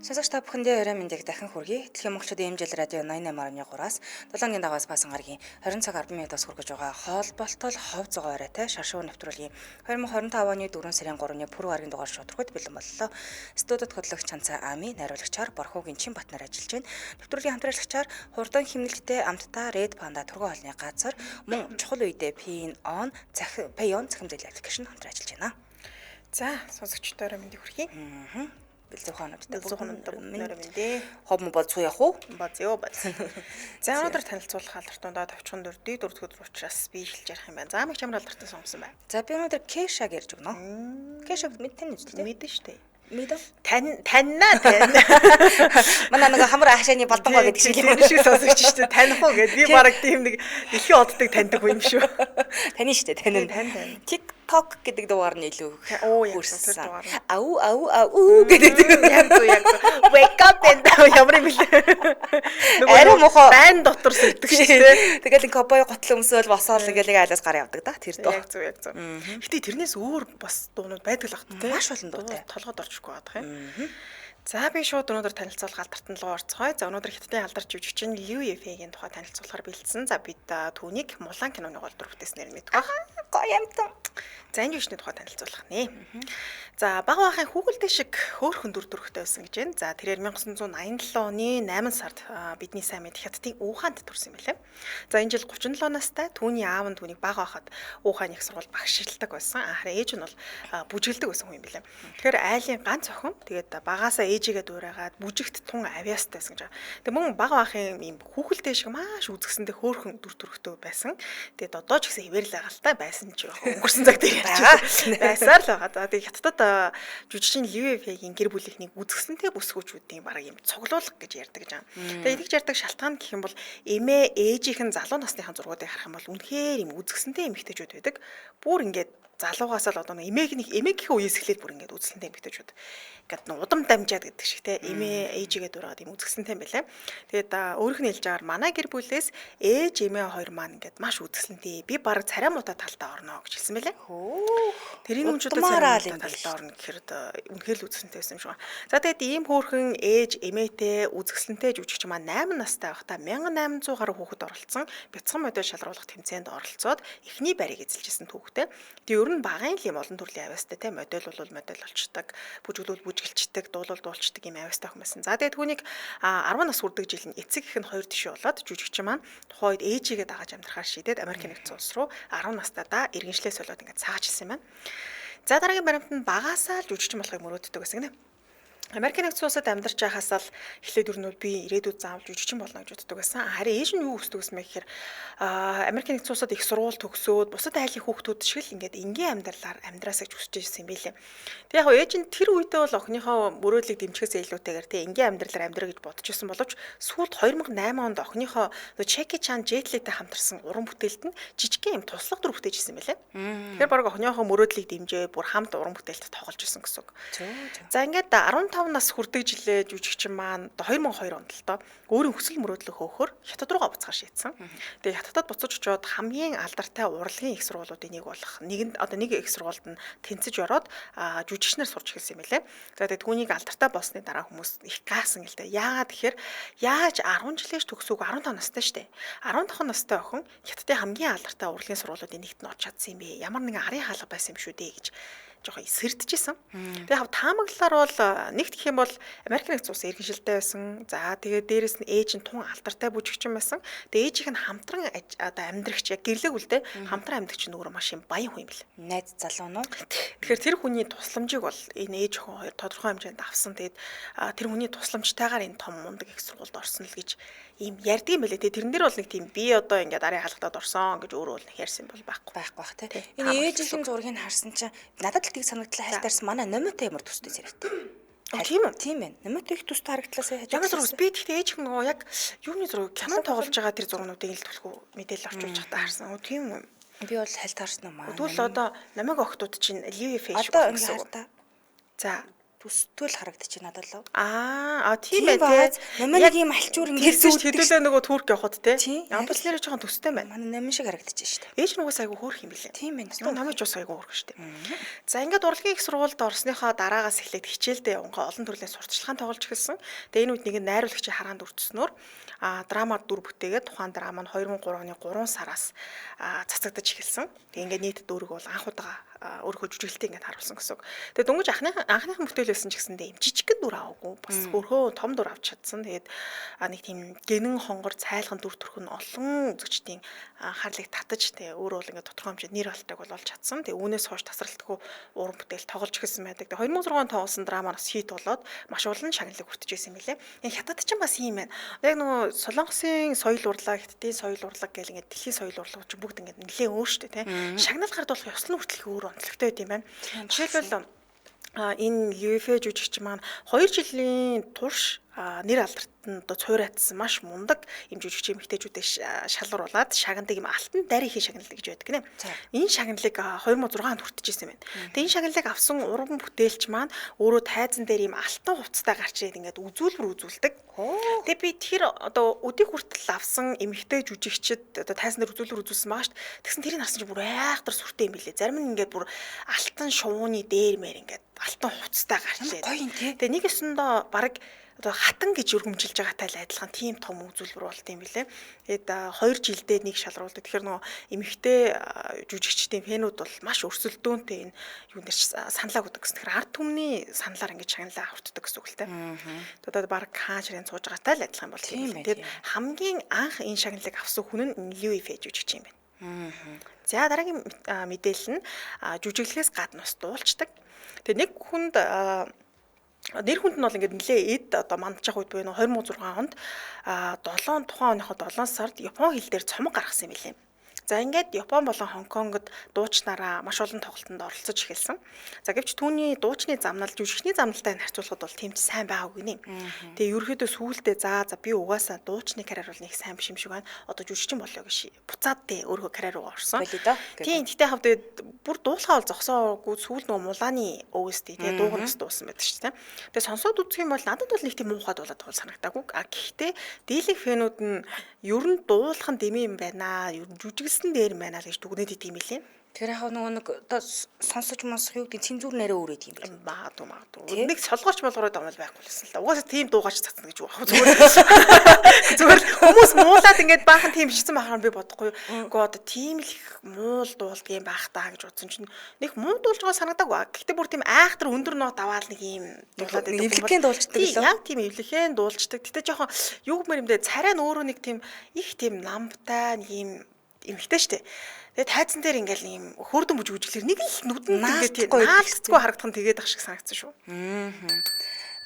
Сонсогч та бүхэндээ орой мэндийг дахин хүргэе. Дэлхийн монголчуудын эмжил радио 88.3-аас 7-гийн дагаас баасан гарагийн 20 цаг 10 минутаас хүргэж байгаа хоолболтол хов зогоо оройтой шаршуу нэвтрүүлгийн 2025 оны 4 сарын 3-ны пүрэв гарагийн дугаар шударгад бэлэн боллоо. Студид хөтлөгч Чанцаа Ами, найруулагчаар Борхогийн Чин Батнаар ажиллаж байна. Нэвтрүүлгийн хамтраалагчаар хурдан химнэлттэй амттай Red Panda тургуун хоолны газар мөн чухал үедээ Payon захим зээл аппликейшн хамтран ажиллаж байна. За, сонсогчдоо мэндийг хүргэе. Бэлзүүхануудтай бүхэн хов мөн болцгоо явах уу? Базё. За, өнөөдөр танилцуулах алдарттуудаа товчхон дөрдий дөрөвдүгээр учраас би эхэлж ярих юм байна. За, мэг чамд алдартай сонгосон байна. За, би өнөөдөр Кэшаг ярьж өгнө. Кэшаг мэдтэн үү? Мэдэн штэ. Мэдэн. Таньнаа. Манай нэг хамар хаашааны балдангоо гэдэг шиг юм шиг сонсогч штэ. Таних уу гэд би бараг тийм нэг дэлхийн оддаг таньдаг юм шүү. Таны штэ, тань. TikTok гэдэг дугаар нь илүү хүрсэн. Ау гэдэг. Яг wake up and ямар юм бэ? Арай мохоо байн дотор сүрдэг штэ. Тэгэл ин кобой готл өмсөөл босоол ингээл айлаас гар явдаг да тэр дуу. Яг зөв. Гэтэ тэрнээс өөр бас дуунууд байдаг л багт те. Маш олон дуутай. Толгойд орчихгүй байдаг юм. За би шууд өнөөдөр танилцуулах алдарт нь руу орцгоё. За өнөөдөр хятадын алдарч жүжигчин Liu Yifei-гийн тухай танилцуулахаар бэлдсэн. За бид түүнийг Мулан киноны гол дүр бүтээснээр мэддэг баг. Гоё амтан. За энэ жүжигчний тухай танилцуулах нэ. За бага бахын хүүхэлдэй шиг хөөрхөн дүр төрхтэй байсан гэж байна. За тэрээр 1987 оны 8 сард бидний сайн мэд Хятадын Ухаанд төрсэн юм байлаа. За энэ жил 37 настай түүний аав нь түүнийг бага бахад Ухааны их сургууль багшилдаг байсан. Харин ээж нь бол бүжиглдэг байсан хүн юм байлаа. Тэгэхээр айлын ганц охин тэгээд багаасаа ээжигээ дуурайгаад бүжигт тун авиастай байсан гэж байна. Тэгээд мөн бага бахын юм хүүхэлдэй шиг маш үзэсгэндээ хөөрхөн дүр төрхтэй байсан. Тэгээд одоо ч гэсэн хിവэрл агаалтай байсан ч өнгөрсөн цаг дээр байсаар л байгаа. Тэгээд Хятадд жүжигчин Liu Yifei-гийн гэр бүлийнхнийг үзэсгэлэнтэй бүсгүүчүүдийн бараг юм цуглуулга гэж ярьдаг гэж байна. Тэгээд ингэж ярьдаг шалтгаан гэх юм бол эмээ ээжийнхэн залуу насныхан зургуудыг харах юм бол үнэхээр юм үзэсгэлэнтэй эмэгтэйчүүд байдаг. Бүр ингээд залуугаас л одоо эмээгийнхээ үеэс эхлээд бүр ингээд үзэсгэлэнтэй эмэгтэйчүүд ингээд удам дамжаад гэдэг шиг те эмээ ээжигээ дураад юм үзэсгэлэнтэй юм байлаа. Тэгээд өөрөөх нь хэлж байгаагаар манай гэр бүлээс ээж эмээ хоёр маань ингээд маш үзэсгэлэнтэй. Би бараг царай муутай талдаа орно гэж хэлсэн байлаа. Тэрийн үнчүүдээ царай муутай талдаа орно гэхээр үнэхээр л үзэсгэлэнтэй байсан юм шиг байна. За тэгээд ийм хөөрхөн ээж эмээтэй үзэсгэлэнтэй жүжигч маань 8 настай байхдаа 1800 гаруй хүүхэд оролцсон бяцхан модель шалруулах тэмцээнд оролцоод эхний байрыг эзэлжсэн түүхтэй. Тэгээд ер нь багын л юм олон төрлийн авиастай те модель бол модель болчдаг, бүжиглүүл бүжиглчдэг, дуулал дуулчдаг юм авиастай хүн байсан. За тэгээд түүнийг 10 нас хүрдэг жил нь эцэг их нь 2 тишээ болоод жүжигчин маань тухайд ээжигээ дагаж амьдрахаар шийдээд Америк нэгдсэн улс руу 10 настайдаа иргэншлээ солиод ингээд цааж ирсэн юм байна. За дараагийн баримт нь багаасаа л жүжигчин болохыг мөрөөддөг гэсэн гэнэ. Америк нэгдсэн улсад амьдарч байхасаа л эхлээд өрнөл би ирээдүйд заавал жүжигчин болно гэж боддог байсан. Харин ээж нь юу хүсдэг гэсэн бэ гэхээр Америк нэгдсэн улсад их сургууль төгсөөд бусад айлын хүүхдүүд шиг л ингээд энгийн амьдралаар амьдраасаа ч хүсэж ирсэн юм билээ. Тэг яг ээж нь тэр үедээ бол охиныхоо мөрөөдлийг дэмжихээс илүүтэйгээр тэг энгийн амьдралаар амьдрах гэж бодож ирсэн боловч сүүлд 2008 онд охиныхоо Чеки Чан Жетлитэй хамтарсан уран бүтээлд нь жижигхэн юм туслах дүр бүтээж ирсэн байлээ. Тэгэхээр баг охиныхоо мөрөөдлийг дэмжээ бүр хамт уран бүтээлд тоглож ирсэн гэсэн үг. За ингээд 15 нас хүрдэг жилээ жүжигчин маань 2002 онд л доо өөрийн хүсэл мөрөөдлөө хөөхөр Хятад руугаа буцахаар шийдсэн. Тэгээ Хятадд буцаж очиод хамгийн алдартай урлагийн их сургуулиудын нэг болох нэг их сургуульд нь тэнцэж ороод жүжигчнэр сурч эхэлсэн юм байлээ. За тэгээ түүнийг алдартай болсны дараа хүмүүс их гаасан л дээ. Яагаад тэгэхээр яаж 10 жилээс төгсөөг 15 настай штэ. 15 настай охин Хятадын хамгийн алдартай урлагийн сургуулиудын нэгт нь орж чадсан юм бэ. Ямар нэгэн арын хаалга байсан юм шүү дээ гэж жоохон сэрдэжсэн. Тэгээ таамаглалаар бол нэгт гэх юм бол Америк нэгдсэн улсын иргэншилтэй байсан. За тэгээ дээрэс нь ээж нь тун алдартай бүжигчин байсан. Тэгээ ээжийнх нь хамтран одоо амьдрагч яг гэрлэг үлдээ хамтран амьдрагч нөгөө маш юм баян хүн юм бэл. Найз залуу нь. Тэгэхээр тэр хүний тусламжийг бол энэ ээж охин хоёр тодорхой хэмжээнд авсан. Тэгээд тэр хүний тусламжтайгаар энэ том мундаг их сургуульд орсон л гэж ийм ярьдаг юм байлээ. Тэрэн дээр бол нэг тийм би одоо ингээд арын хаалгатад орсон гэж өөрөө л ярьсан бол байхгүй бах те. Энэ ээжийн зургийг харсан чинь надад л тийг санагдлаа хайлтаарсан манай номитой ямар төстэй зэрэгтэй. Тийм үү? Тийм ээ. Номитой их төстэй харагдлаасаа хажууд. Ямар зураг би тэгтээ ээж нөгөө яг юуны зураг кино тоглож байгаа тэр зургуудыг л төлхөө мэдээлэл орчуулж чадаа харсан. Тийм үү? Би бол хайлтаарсан юм аа. Тэгвэл одоо намайг охтууд чинь Liu Yifei шүү гэсэн үг. За төстөл харагдчих надад л. Тийм бай тий. Намайг ийм алчуур ингээд зүуддэг хэдүүлээ нөгөө Турк явахад тий. Амбал нэрээ жоохон төстэй байна. Манай намын шиг харагдчих шүү дээ. Ээж нугаас айгу хөөрх юм билээ. Тийм байна. Намайг ч бас айгу хөөрх шүү дээ. За ингээд урлагийн их сургуульд орсныхоо дараагаас эхлээд хичээлдээ олон төрлийн сурталчилгаан тоглож эхэлсэн. Тэгээ энэ үед нэг найруулагчийн хараанд өртснөөр драмаар дүр бүтээгээд тухайн драма нь 2003 оны 3 сараас цацагдаж эхэлсэн. Тэгээ ингээд нийт дөрөг бол анх удаа өөрийнхөө жүжиглэлтийг ингээд харуулсан гэсэн. Тэгээ дөнгөж анхныхан бүтээл байсан ч гэсэндээ юм жижигхэн дүр аваагүй. Бас өөрөө том дүр авч чадсан. Тэгээд нэг тийм гэнэн хонгор цайлган дүр төрх нь олон үзэгчдийн анхаарлыг татаж тэгээ өөрөө бол ингээд тодорхой хэмжээнд нэр алтайг бол олж чадсан. Тэгээ үүнээс хойш тасралтгүй уран бүтээл тоглож эхэлсэн байдаг. Тэгээ 2006 онд тоглосон драмаар бас хит болоод маш олон шагналыг хүртэж байсан юм билээ. Хятад ч бас ийм байна. Яг нөгөө Солонгосын соёл урлаг, Хятадын соёл урлаг гэл ингээд дэлхийн соёл урлаг ч бүгд ингээд нэлээд өөр шүү дээ, тийм. Шагнал гард болох ёслон хүртэлх өөр онцлогтой байд юм байна. Жишээлбэл энэ UFA жүжигч маань 2 жилийн турш нэр алдарт одоо цуурайтсан маш мундаг юм жүжигч эмэгтэйчүүдээ шалгаруулад шагнадаг юм алтан дарийнхын шагналыг гэж байдаг нэ. Энэ шагналыг 2006 онд хүртэж ирсэн байна. Тэгээ энэ шагналыг авсан уран бүтээлч маань өөрөө тайзан дээр юм алтан хувцастай гарч ирээд ингээд үзүүлбэр үзүүлдэг. Тэгээ би тэр одоо өдийг хүртэл авсан эмэгтэй жүжигчд одоо тайзан дээр үзүүлбэр үзүүлсэн байгаа шүү дээ. Тэгсэн тэрийг харсан чинь бүр айхтар сүртэй юм билээ. Зарим нь ингээд бүр алтан шувууны дээр мээр ингээд алтан хувцастай гарч ирээд. Гоё юм тий. Тэгээ нэг өсөндөө баг одоо хатан гэж өргөмжилж байгаатай л адилхан тийм том үзүүлбэр болт юм билээ. Тэгээд 2 жилдээ нэг шалруулдаг. Тэгэхээр нөгөө эмэгтэй жүжигчдийн фэнүүд бол маш өрсөлдөөнтэй энэ юун дээр саналаа өгдөг гэсэн. Тэгэхээр ард түмний саналаар ингэж шагналаа хүртдэг гэсэн үг л дээ. Одоо баг хаан ширэн сууж байгаатай л адилхан болт юм билээ. Тэгээд хамгийн анх энэ шагналыг авсан хүн нь UFA жүжигч юм байна. За дараагийн мэдээлэл нь жүжиглэхээс гадна бас дуулцдаг. Тэгээд нэг хүнд нэр хүнд нь бол ингээд нэлээ эд одоо мандчих үед буюу 2006 онд 7 тухайн оныхоо 7 сард Япон хэл дээр цомог гаргасан юм билээ. За ингээд Япон болон Хонконгод дуучнараа маш олон тоглолтод оролцож эхэлсэн. За гэвч түүний дуучны замнал жүжигчний замналтай харьцуулахад бол тийм ч сайн байгаагүй нэ. Тэгээ ерөөхдөө сүүлдээ за би угаасаа дуучны карьер бол нэг сайн биш юм шиг байна. Одоо жүжигчин болоо гэж буцаад дээ өөрийнхөө карьер руу орсон. Тийм тэгтээ хав тэгээд бүр дуулахаа бол зогсоогүй сүүл нөгөө мулааны OST тэгээ дуугараас дуусан байдаг шүү дээ. Тэгээ сонсоод үзэх юм бол надад бол нэг тийм муухай дуулаад байгаа санагдаагүй. Гэхдээ дийлэнх фэнүүд нь ер нь дуулах нь дэмий юм байна. Ер нь жүжиглсэн дээр юм байна л гэж дүгнээд идэм билээ. Тэр яг нөгөө нэг одоо сонсож мосох юу гэдэг цензур нэрээ өөр идэм билээ. Магадгүй. Нэг солгооч болгороо домол байхгүй лсэн л. Угаасаа тийм дуугаач цацна гэж байгаа. Зүгээр хүмүүс муулаад ингээд баахан тийм бичсэн байхаар би бодохгүй. Үгүй одоо тийм л муул дуулдаг юм байх таа гэж бодсон чинь нэг муу дуулж байгаа санагдаагүй. Гэхдээ бүр тийм айхтар өндөр нот аваад нэг юм дуулаад байдаг. Эвлэхэн дуулждаг лөө. Яг тийм эвлэхэн дуулждаг. Гэтэ жоохон юу гэмээр юм дэ царай нь өөрөө нэг тийм их тийм намтай нэг юм эмхтэй штэ. Тэгээ тайзан дээр ингээл ийм хөөрдөн бүж үжиглэр нэг л нүдэнд ингээд тийм наалцгүй харагдах нь тэгээд ах шиг санагдсан шүү.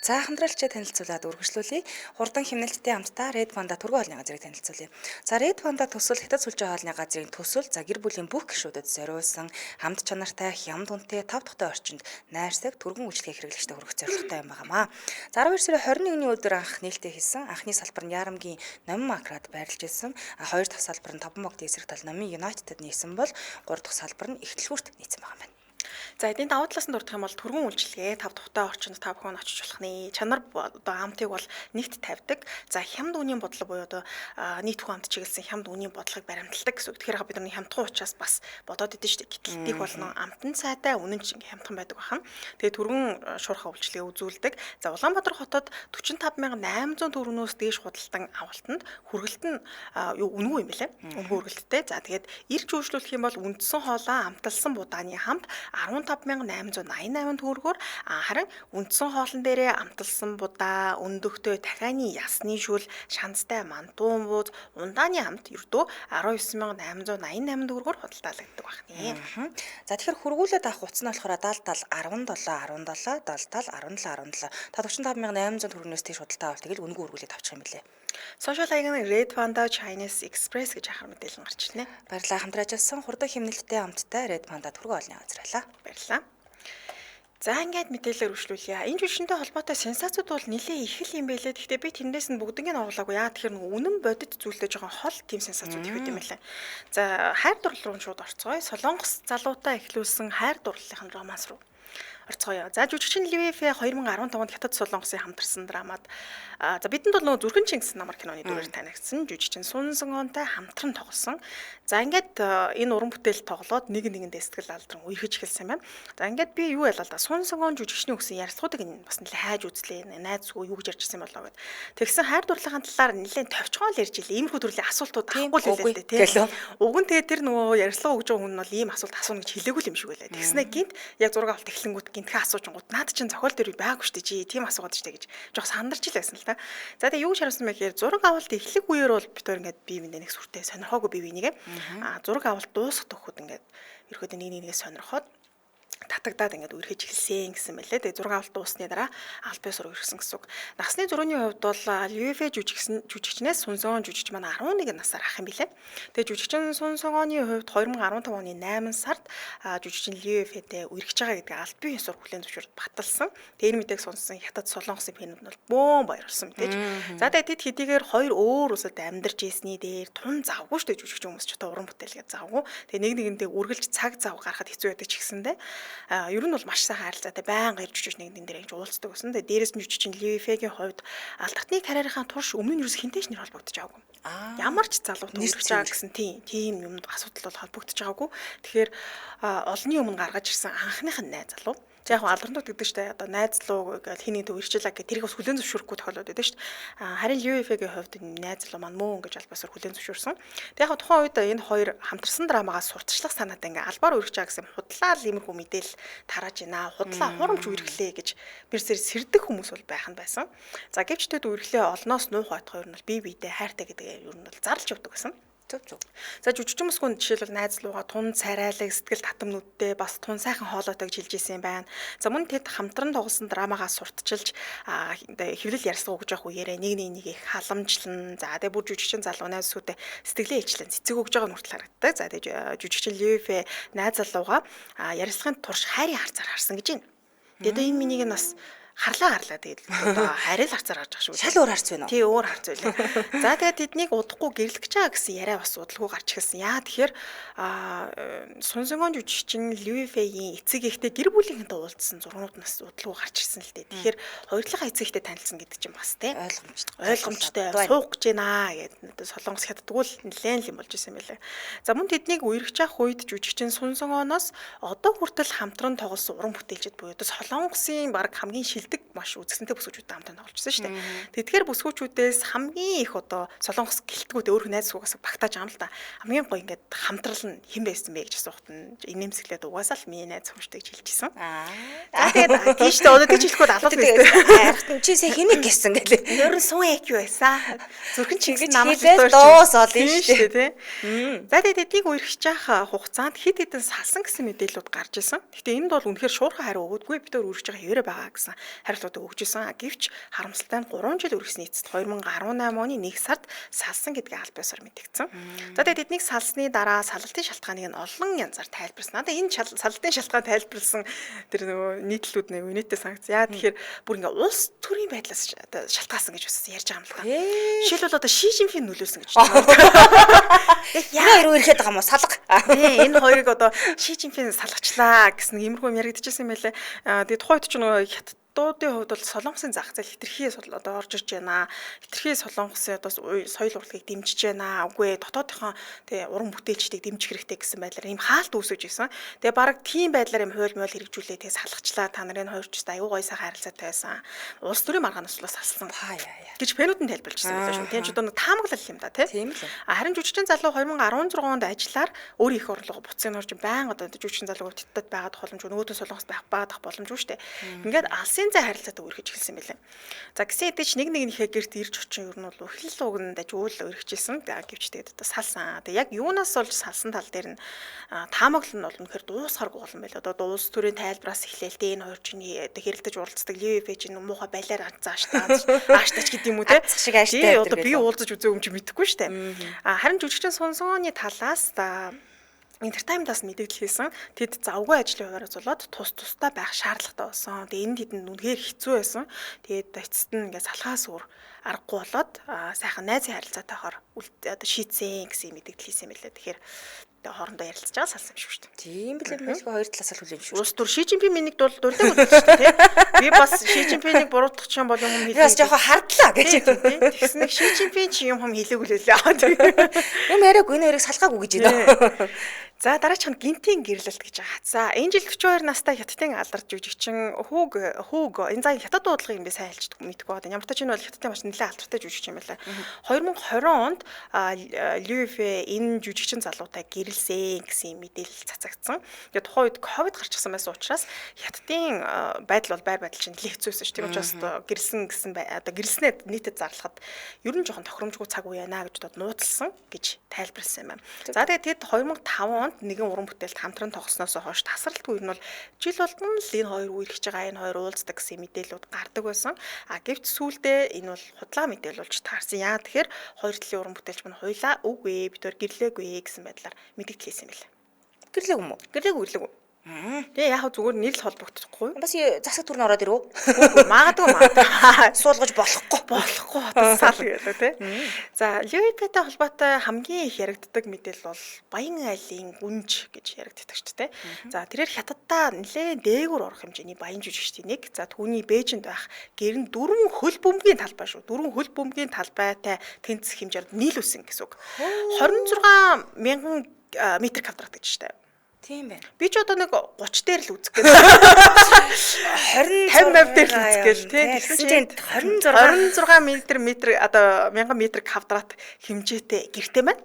За хамтралчаа танилцуулаад үргэлжлүүлье. Хурдан хэмнэлттэй хамтдаа Red Panda түргэн хоолны газрыг танилцуулъя. За Red Panda төсөл Хятад сүлжээ хоолны газрын төсөл за гэр бүлийн бүх гишүүдэд зориулсан хамт чанартай, хямд үнэтэй, тав тухтай орчинд найрсаг түргэн үйлчлэгээ хэрэглэгчтэй хүргэх зорилготой юм байнамаа. За 12 сарын 21-ний өдөр анх нээлттэй хийсэн. Анхны салбар нь Ярамгийн Номин Макрад байрлаж ирсэн. Хоёр дахь салбар нь Таван богдын эсрэг тал Номин United-д нийсэн бол гурав дахь салбар нь Ихтлгүүрт нийцсэн байгаа юм байна. За эдийн даваа талаас нь дурдах юм бол түргэн үйлчилгээ тав тухтай орчинд та бүхэн очиж болох нэ. Чанар одоо амтыг бол нэгт тавьдаг. За хямд үнийн бодлого буюу одоо нийт хүн амт чиглэсэн хямд үнийн бодлогыг баримталдаг гэсэн үг. Тэгэхээр бид нар хямдхан учраас бас бодоод идэв шүү дээ. Гэтэл тийг болно амтан цайтай үнэн чинь хямдхан байдаг бахан. Тэгээ түргэн шуурхай үйлчилгээ үзүүлдэг. За Улаанбаатар хотод 45800 төгрөгнөөс дээш худалдан авалтанд хүргэлт нь үнэгүй юм билээ. Үнэгүй хүргэлттэй. За тэгээд ирж үйлчлүүлэх юм бол үндсэн хоолоо амталсан будааны хамт 15888 төгрөгөөр харин үндсэн хоолн дээрээ амталсан будаа, өндөгтэй дахианы ясны шүл, шанцтай мантуун бууз, ундааны хамт ердөө 19888 төгрөгөөр худалдаалагддаг байна. За тэгэхээр хургуулаад авах утас нь болохоор 70 17 17 70 17 17 та 45800 төгрөгнөөс тийш худалдаа авалт тэгэл үнэгүй хургуулаад авчих юм билээ. Сошиал хаягны Red Panda Chinese Express гэж ахаар мэдээлэл гарч ирнэ. Баярлалаа хамтран ажилласан хурдан хэмнэлттэй хамттай Red Panda түргэн хоолны газарлаа. Баярлалаа. За ингээд мэдээлэлээр үргэлжлүүлье. Энэ жүжигчтэй холбоотой сенсацууд бол нэлээд их л юм байлээ. Гэхдээ би тэндээс нь бүгднийг нь оруулаагүй. Яа тэгэхээр үнэн бодит зүйлтэй жоохон хол тийм сенсацууд их байт юм байлаа. За хайр дурлал руу шууд орцгоё. Солонгос залуутай эхлүүлсэн хайр дурлалын романс руу. орцгоё. За жүжигчин Ливэфэ 2015 онд Хятад Солонгосын хамтарсан драмад за бидэнд бол нөгөө Зүрхэн Чингис намар киноны дүрээр танигдсан жүжигчин Сун Сонгонтой хамтран тоглосон. За ингээд энэ уран бүтээл тоглоод нэгэндээ сэтгэл алдран үерхэж эхэлсэн юм байна. За ингээд би юу ялаа л да Сун Сонгон жүжигчний өгсөн ярилцлагуудыг энэ бас нэлээд хайж үзлээ. Найзгүй юу гэж ярьж ирсэн болоо гэд. Тэгсэн хайр дурлалын талаар нэлээд товчгоол ярьж илээ. Иймэрхүү төрлийн асуултууд авахгүй л хэлээ тийм. Уг нь тэгээд тэр нөгөө ярилцлага өгж байгаа хүн нь бол ийм асуулт асууна гэж хэлээгүй юм шиг байлаа. Тэгснэ гинт яг зураг авалт эхлэнгүүт гинтхэн асуучингууд наад чинь зохиол дээр байгаагүй шүү дээ чи тийм асуугаад шүү дээ гэж жоох сандарч л байсан л та. За тэгээ юу шаардсан бэ гэхээр зураг авалт эхлэх үеэр бол бид өөр ингээд бие биендээ нэг сүртэй сонирхоогүй бие бинийгээ зураг авалт дуусах төгөхөд ингээд ерөөдөө нэгнийгээ сонирхоод татагдаад ингээд үргэлж эхэлсэн гэсэн мэлээ. Тэгээ зураг авалт дуусны дараа аль бие сураг ирсэн гэсэн үг. Насны зургийн хувьд бол Ливэфэ жүжигчнээс Сун Сонгон жүжигч маань 11 насаар ах юм билээ. Тэгээ жүжигчин Сун Сонгоны хувьд 2015 оны 8 сард жүжигчин Ливэфэтэй үргэлж байгаа гэдэг аль бие сураг хүлээн зөвшөөрөлд баталсан. Тэгээ энэ мэдээг сонсон Хятад Солонгосын фэнүүд нь бол бөөн баярлсан мэдээж. За тэгээ тэд хэдийгээр хоёр өөр улсад амьдарч ийсний дээр тун завгүй шүү дээ жүжигч хүмүүс ч одоо уран бүтээлгээ завгүй. Тэгээ нэг нэгэндээ үргэлж цаг зав гаргахад хэцүү байдаг ч гэсэндээ ер нь бол маш сайхан харилцаатай байнга ирж жүжигч нэгэн дээр ингэж уулздаг гэсэн. Тэгээ дээрээс нь жүжигчин Ливэфэгийн хувьд алдартны карьерийнхаа турш өмнө нь юус хинтэйч нэр холбогдож байгаагүй. Ямар ч залуутай үргэлж байгаа гэсэн тийм юмд асуудал бол холбогдож байгаагүй. Тэгэхээр олонний өмнө гаргаж ирсэн анхных нь найз залуу. За яг алдарнууд гэдэг чинь одоо найз залуу гэл хэний төв ирчлээ гэх тэрийг бас хүлэн зөвшөөрөхгүй тохиолдод байдаг шүү дээ. Харин Ливэфэгийн хувьд найз залуу маань мөн гэж албасаар хүлэн зөвшөөрсөн. Тэг яг тухайн үед энэ хоёр хамтарсан драмагаас сурталчлах санаатай ингээ албаар үргэж байгаа гэсэн худлаа л иймэрхүү мэдээл тарааж байна. Худлаа хурамч үргэлээ гэж бэрсээр сэрдэх хүмүүс бол байх нь байсан. За гэвч тэд үргэлээ олноос нуух байтугай ер нь бол бие биедээ хайртай гэдэг ер нь бол зарлж явдаг гэсэн. За жүжигчин бүсгүн жишээлбэл найз лууга тун царайлаг сэтгэл татамнуудтэй бас тун сайхан хоолойтой гэж хэлж ирсэн байна. За мөн тэд хамтран тоглосон драмагаас сурталчилж хэвлэл ярилцлага өгж явах үеэрээ нэг их халамжлан за тэгээ бүр жүжигчин залуу найзсуудтай сэтгэлээ илчлэн цэцэг өгж байгаа нь хүртэл харагддаг. За тэгээ жүжигчин Ливэфэ найз залууга ярилцлагын турш хайрын харцаар харсан гэж байна. Тэгээд энэ минийг нь бас харлаа тэгээд одоо харил харцаар гарч байгаа шүү. Шал өөр харц байна уу? Тий, өөр харц байлаа. За тэгээд тэднийг удахгүй гэрлэх гэж байгаа гэсэн яриа бас удалгүй гарч ирсэн. Яа тэгэхээр Сун Сонгон жүжигчин Ливэфэгийн эцэг эхтэй гэр бүлийнхэн уулзсан зургууд нас удалгүй гарч ирсэн л дээ. Тэгэхээр хоёрлогоо эцэг эхтэй танилцсан гэдэг чинь бас тий ойлгомжтой суух гэж байна гэдэг Солонгос хятадгүй л нэлээд юм болж ирсэн байлаа. За мөн тэднийг үерхэж явах үед жүжигчин Сун Сонгоноос одоо хүртэл хамтран тоглосон уран бүтээлчд буюу одоо Солонгосын баг хамгийн маш үзэсгэлэнтэй бүсгүүчүүдтэй хамтан тогложсэн шүү дээ. Тэгэхээр бүсгүүчүүдээс хамгийн их одоо Солонгос гэлтгүүд өөр найз суугаас багтааж байгаа юм л да. Хамгийн гоё ингээд хамтрал нь хэн байсан бэ гэж асуухт нь инээмсэглээд угаасаа л миний найз хүмүүстэй хэлчихсэн. За тэгээд тийштэй одоо тийч хэлэхгүй алууд байсан. Чи сая хэнийг гисэн гэлээ. Ер нь сун яг юу байсан? Зүрхэн Чингис намайг дуус олно шүү дээ. За тэгээд эдийг үерхэж явах хугацаанд хэд хэдэн салсан гэсэн мэдээлэлүүд гарч ирсэн. Гэхдээ энэ бол үнэхээр шуурхай хариу өгдөггүй бид өөр үргэж байгаа хэвээрээ байгаа гэсэн хариултууд өгчээсэн. Гэвч харамсалтай нь 3 жил үргэсний эцэст 2018 оны 1 сард салсан гэдгийг аль биесээр мэдгдсэн. За тэгээд тэднийг салсны дараа салалтын шалтгааныг нь олон янзаар тайлбарласан. Надаа энэ салалтын шалтгаан тайлбарласан тэр нөгөө нийтлүүд нэг үнэтэй санагц. Яа тэгэхээр бүр ингээ улс төрийн байдлаас шалтгаалсан гэж бас ярьж байгаа юм л та. Жишээлбэл одоо Ши Жинпин нөлөөсөн гэж байна. Яа ирүү ирэхэд байгаа юм уу? Салга. Энэ хоёрыг одоо Ши Жинпин салгачлаа гэсэн иймэрхүү юм яригдчихсэн байлээ. Тэгээд тухайд ч нөгөө Хятадуудын хувьд бол Солонгосын зах зээл хитрхи одоо орж ирж байна. Хитрхи Солонгосын одоо соёл урлагийг дэмжиж байна. Үгүй дотоодынхон тэгээ уран бүтээлчдийг дэмжих хэрэгтэй гэсэн байдлаар ийм хаалт үүсэж ирсэн. Тэгээ баг тийм байдлаар юм хууль мойл хэрэгжүүлээ тэгээ салгачлаа. Та нарын хоёр ч аюу гой сайхан харилцаатай байсан. Улс төрийн маргаанаас бол салсан. Гэж фэнүүдэн тайлбарлажсан байлаа шүү. Тийм ч одоо таамаглал юм да тийм л. Харин жүжигчин залуу 2016 онд ажиллаар өөр их орлого буцын орж байнга одоо жүжигчин залуу Хятадд байгаад боломж нөгөөдөө Солонгост байгаад боломжгүй шүү дээ. Ингээд алсын зай харилцаатай үргэлж эхэлсэн байлаа. За гэсэн хэдий ч нэгнийхээ гэрт ирж очин ер нь бол эхлэл угнанд ажуул өргөжсэн. Гэвч тэгээд одоо салсан. Тэгээд яг юунаас олж салсан тал дээр нь таамаглал нь бол үнэхээр дуусахаргүй болон байлаа. Одоо улс төрийн тайлбараас эхлээлтэй энэ хоёр чиний хэрэлдэж уралцдаг Ливэфэ чинь муухай байлаар ааштай гэдэг юм уу те. Шиг ааштай. Одоо би уулзаж үзээгүй юм чи мэдэхгүй шүү дээ. Харин жүжигчин Сун Сонгоны талаас Entertainment-аас мэдээлэл хийсэн. Тэд завгүй ажлын хуваараа зулаад тусдаа байх шаардлагатай болсон. Тэгээ энэ тэдэнд үнэхээр хэцүү байсан. Тэгээд эцэст нь ингээд салхаас өөр аргагүй болоод сайхан найзын харилцаатайгаар одоо шийдсэн гэсэн мэдээлэл хийсэн байлээ. Тэгэхээр Тэгээ хоорондоо ярилцж байгаа салсан юм шүү дээ. Тийм билээ мэлгүй хоёр талаас л хүлэн шүү. Улс төр Ши Жинпинийг дурдаг үзсэн шүү дээ, тий. Би бас Ши Жинпинийг буруутгах юм бол юм Би бас жоохон хардлаа гэж. Тэгсэн нэг Ши Жинпин чи юм хэлээгүй лээ. Юм яриаггүй энэ хоёрыг салгаагүй гэж байна. За дараачих нь гинтийн гэрлэлт гэж байгаа. За энэ жил 42 настай хятадын алдарч жүжигчин Хүүг энэ заа хятад дуудлагыг би сайн хэлж мэдэхгүй байна. Ямар ч ч энэ бол хятадын маш нэлээд алдартай жүжигчин юм байна. 2020 онд Люфэ энэ жүжигчин залуутай гэрэлсэн гэсэн мэдээлэл цацагдсан. Тэгээ тухайн үед ковид гарчихсан байсан учраас хятадын байдал бол байр байдал чинь нэлээд хэцүүсэн шүү. Тийм учраас гэрэлсэн гэсэн одоо гэрэлснээ нийтэд зарлахад ер нь жоохон тохиромжгүй цаг үе яана гэж бодоод нууцлсан гэж тайлбарласан юм байна. За тэгээд тэд 2005 онд нэгэн уран бүтээлд хамтран тогсноосоо хойш тасралтгүй нь бол жил болгон л энэ хоёр үерхэж байгаа энэ хоёр уулздаг гэсэн мэдээлүүд гардаг байсан. Гэвч сүүлдээ энэ бол худлаа мэдээлэл болж таарсан. Яа тэгэхээр хоёр талын уран бүтээлч мань хуйлаа үгүй бид төр гэрлээгүй гэсэн байдлаар мэдээлэл хийсэн юм байна. Гэрлээгүй юм уу? Гэрлээгүй. Тэгээ яг зүгээр нэр л холбогдохгүй. Бас засаг төрн ороод ирв үү? Магадгүй. Суулгаж болохгүй сал гэлээ тий. За Люпэтэй холбоотой хамгийн их яригддаг мэдээлэл бол Баян айлын гүнж гэж яригддаг шүү дээ. За тэрээр хятаддаа нэлээд дээгүүр орох хэмжээний баян жүжигчдийн нэг. За түүний Бээжинд байх гэр нь 4 хөл бөмбөгийн талбай шүү. 4 хөл бөмбөгийн талбайтай тэнцэх хэмжээнд нийлүүлсэн гэсэн үг. 26 мянган метр квадрат гэж шүү дээ. Тийм байна. Би ч одоо нэг 30 дээр л үзэх гээд 50 дээр л үзэх гээл тий. 26 метр одоо 1000 метр квадрат хэмжээтэй гэртэй байна.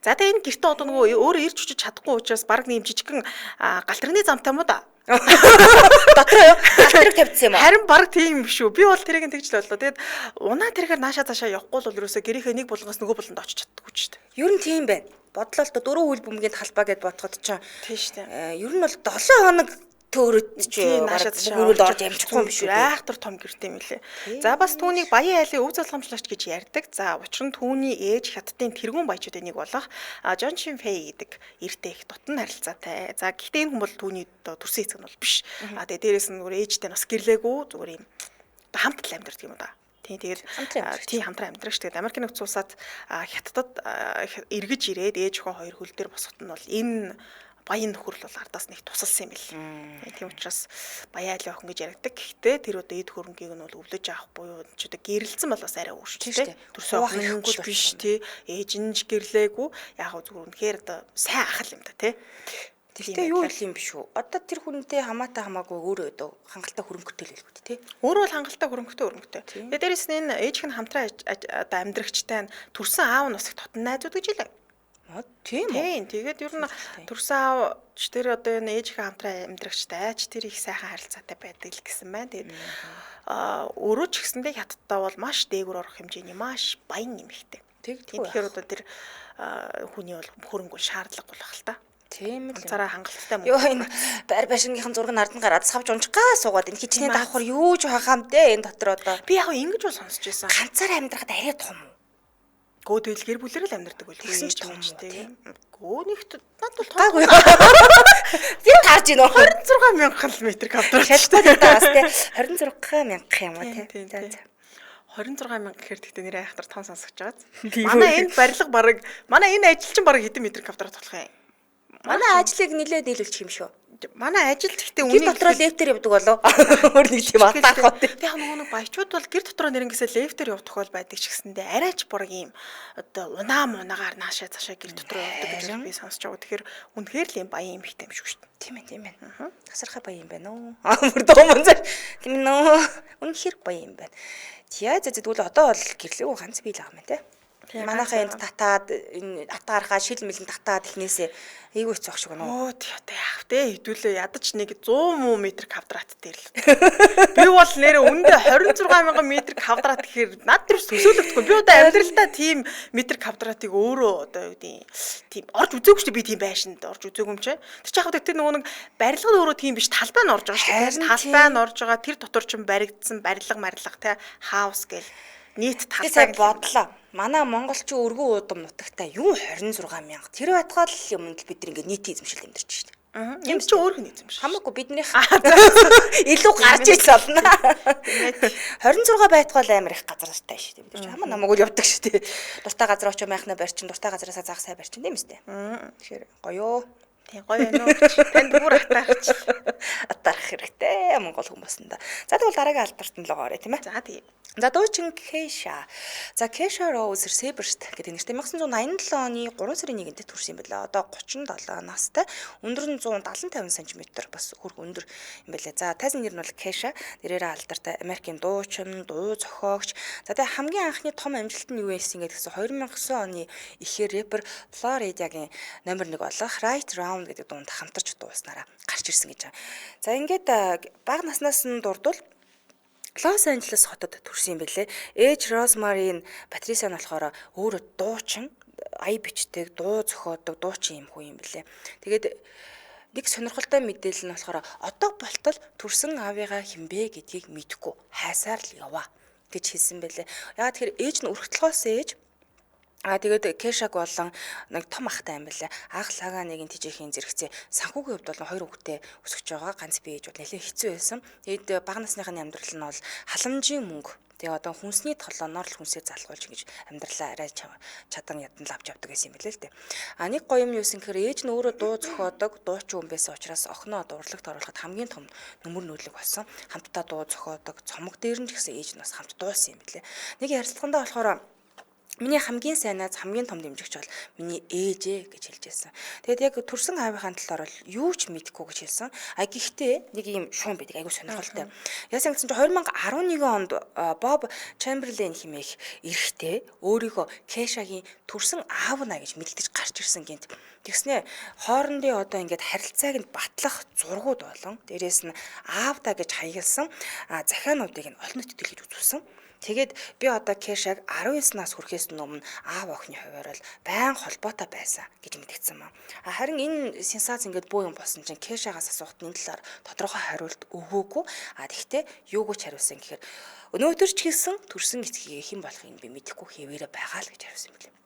За тэгээ энэ гэртээ одоо нөгөө өөрөө ирж хүчиж чадахгүй учраас баг нэм жижигхэн галтрны замтай муу да. Дотроо галтрыг тавьчихсан юм уу? Харин баг тийм биш үү. Би бол тэрийг тэгж л боллоо. Тэгээд унаа тэргээр наашаа цаашаа явахгүй л ерөөсөө гэрийнхээ нэг булгаас нөгөө буланд очиж чаддаггүй ч гэдэг. Ер нь тийм байна. Бодлоо л 4 хөл бөмбөгийн талбай гэд бодоход ч тийм шүү дээ. Ер нь бол 7 хоног төөрөд ч бүгд орж амжихгүй юм шүү. Айхтар том гэртэй юм лээ. За бас түүнийг Баян айлын өв залхамжлагч гэж ярьдаг. За учир нь түүний ээж хятадын тэргүүн баячуудын нэг болох Жон Шин Фэй гэдэг эртээ их дотн харилцаатай. За гэхдээ энэ хүн бол түүний төрсөн эцэг нь бол биш. Тэгээ дээрэс нь зүгээр ээжтэй бас гэрлээгүй зүгээр юм хамт л амьдардаг юм да. Тэгээд хамтран амьдрах шүү. Тэгээд Америкийн нэгдсэн улсад хятадд эргэж ирээд ээж охин хоёр хөл дээр босоход нь бол энэ баян нөхөрл бол ардаас нэг тусалсан юм бэл. Тийм учраас Баян айлын охин гэж яригдаг. Гэхдээ тэр одоо эд хөрөнгийг нь бол өвлөж авах буюу ч одоо гэрэлцэн бол бас арай өөрчлөлттэй. Төрсөн охин биш тий. Ээж нь ч гэрлээгүй. Яг зүгээр үнэхээр одоо сайн ах л юм да тий. Тэгтээ юу л юм биш үү? Одоо тэр хүнтэй хамаатай хамаагүй өөрөө одоо хангалттай хөрөнгөтэй л хэлгүүд тий. Өөрөө бол хангалттай хөрөнгөтэй. Тэгээ дээрэс нь энэ ээжийнх нь хамтран одоо амьдрагчтай төрсэн аав нь бас их дотн найзууд гэж хэлээ. Тийм үү? Тэгээд ер нь төрсэн аав ч тэр одоо энэ ээжийнхээ хамтран амьдрагчтай ч тэр их сайхан харилцаатай байдаг л гэсэн байна. Тэгээд өөрөө ч гэсэндээ хятадтай бол маш дээгүр орох хэмжээний маш баян юм ихтэй. Тэгэхээр одоо тэр хүний бол хөрөнгө шаардлага болох л та. Тийм л цараа хангалттай мөн. Йоо энэ байр байшингийнхан зураг нардан гараад савж унжгаа суугаад энэ хичнээн давхар юу ч хахамдээ энэ дотор одоо би яг ингэж бол сонсч байсан. Ганцаар амьдрахад арай том уу? Гөө тэгэл гэр бүлээр л амьдардаг байл гэж мэдтэй. Гөө нэгт над бол таагүй. Тэр гарч ийн 26 мянган метр квадрат. Шалтгаан даас тий 26 мянга юм уу тий. 26 мянга гэхээр тэгтээ нэр айхтар тон сонсож байгааз. Манай энэ барилга бараг манай энэ ажилчин бараг хэдэн метр квадрат болох юм. Манай ажлыг нилээд нийлүүлчих юм шүү. Манай ажил гэхдээ үнийг гэр дотроо лефтер явдаг болов. Өөр нэг тийм атаах. Яг нөгөө баячууд бол гэр дотроо нэрнгээсээ лефтер явах тохиол байдаг ч гэсэндээ арайч бураг юм одоо унаагаар наашаа цаашаа гэр дотроо явдаг гэж би сонсож байгаа. Тэгэхээр үнэхээр л юм баян юм ихтэй юм шүү дээ. Тийм ээ. Тасархай баян юм байна уу? Бүр доомон зэр. Тийм нөө. Үнэхээр баян юм байна. Тиа тэгвэл одоо бол гэрлээгүү ганц бий л байгаа юм те. Манайхаа энд татаад энэ атаархаа шил мэлэн татаад ихнээсээ эйгүү хэцүү шиг байна уу? Тий одоо яах вэ? Хэдүүлээ ядаж нэг 100 метр квадрат дээр л. Би бол нэрээ үндэ 26,000 метр квадрат гэхээр над төрс төсөөлөгдөхгүй. Би одоо амьдралдаа тийм метр квадратыг өөрөө одоо юу гэдэг тийм орж үзээгүй шүү дээ. Би тийм байшинд орж үзээгүй юм чи. Тэр ч яг тэр нөгөө нэг барилга нь өөрөө тийм биш талбай нь орж байгаа шүү дээ. Талбай нь орж байгаа тэр дотор ч баригдсан барилга те хаус гэл нийт талбай бодлоо. Манай монголчин өргөн уудам нутагтаа юу 26 мянга. Тэр байтгаал юмд бид нэг нийт эзэмшил амьдарч штэ. Энд чи өөр хүн эзэм шиг. Хамаагүй биднийх илүү гарч иж болно. 26 байтугай амар их газартай шүү дээ. Бид ч хамаа намайг л явдаг шүү дээ. Дуртай газар очоо майхна барьчин, дуртай газараасаа заах сайн барьчин тийм үстэй. Тэгэхээр гоё. Тий гоё нөө. Танд бүр атаарч. Атарах хэрэгтэй Монгол хүмүүсэндээ. За тэгвэл дараагийн алдарт нь л гоорой тийм ээ. За тий. За дуучин Kesha. За Kesha Rose Seeburst гэдэг нэртэй 1987 оны 3 сарын 1-нд төрсөн юм байна. Одоо 37 настай. Өндөр нь 170-50 см бас хөрг өндөр юм байна. За тайзан нэр нь бол Kesha. Нэрээрээ алдартай Америкийн дуучин, дуу зохиогч. За тэгээ хамгийн анхны том амжилт нь юу байсан гэдгээс 2009 оны ихээр рэпер Floridaгийн номер 1 болох Right Round гэдэг дуунд хамтарч дууснараа гарч ирсэн гэж байна. За ингээд бага наснаас нь дурдвал Лос Анжелес хотод төрсөн юм бэлээ. Ээж Розмарин Патрисиа нь болохоор өөрөө дуучин, ая бичдэг, дуу зохиодог, дуучин юм хүү юм бэлээ. Тэгээд нэг сонирхолтой мэдээлэл нь болохоор одоо болтол төрсөн аавыгаа хинбэ гэдгийг мэдэхгүй хайсаар л яваа гэж хэлсэн бэлээ. Яагаад тэгэхээр ээж нь өргөтлөхөөс ээж тэгээд Kesha-г болон нэг том ахтай юм байлаа. Ах лагаа нэгэн тижээхийн зэрэгцээ санхүүгийн хувьд бол хоёр хүүхдээ өсгөж байгаа. Ганц би ээж бол нэлээд хэцүү байсан. Тэгээд бага насныхны амьдрал нь бол халамжийн мөнгө. Тэгээ одоо хүнсний толгоноор л хүнсээ залгуулж ингэж амьдралаа арай чадан ядан л авч явдаг гэсэн юм билээ л дээ. Нэг гоё юм юу гэсэн гэхээр ээж нь өөрөө дуу зохиодог, дуучин хүн байсан учраас охиноо урлагт оруулахад хамгийн том нөмөр нүүлэг болсон. Хамтдаа дуу зохиодог, цомог дээр нь ч гэсэн ээж нь бас хамт дуусан юм билээ. Нэг ярилцлагандаа болохоор миний хамгийн сайнаас хамгийн том дэмжигч бол миний ээжээ гэж хэлж байсан. Тэгээд яг төрсөн аавынхаа талаар бол юу ч мэдэхгүй гэж хэлсэн. Гэхдээ нэг юм шуун байдаг айгуу сонирхолтой. Яасан гэсэн чинь 2011 онд Боб Чамберлен хэмээх эрэгтэй өөрийгөө Kesha-гийн төрсөн аав наа гэж мэддэж гарч ирсэн гинт. Тэгснэ хоорондын одоо ингээд харилцааг нь батлах зургууд болон дээрэс нь аавдаа гэж хаягдсан захиануудыг нь олон нийтэд дэлгэж үзүүлсэн. Тэгээд би одоо Kesha-г 19 нас хүрэхээс өмнө аав охины хувьар л байн холбоотой байсан гэж мэдгдсэн маа. Харин энэ сенсац ингээд бөө юм болсон чинь Kesha-гаас асуухад энэ талаар тодорхой хариулт өгөөгүй. Тэгтээ юуг ч хариулсан гэхээр өнөөдөр ч гэсэн төрсөн эцгийг хэн болохыг би мэдэхгүй хэвээрээ байгаа л гэж хариулсан юм билээ.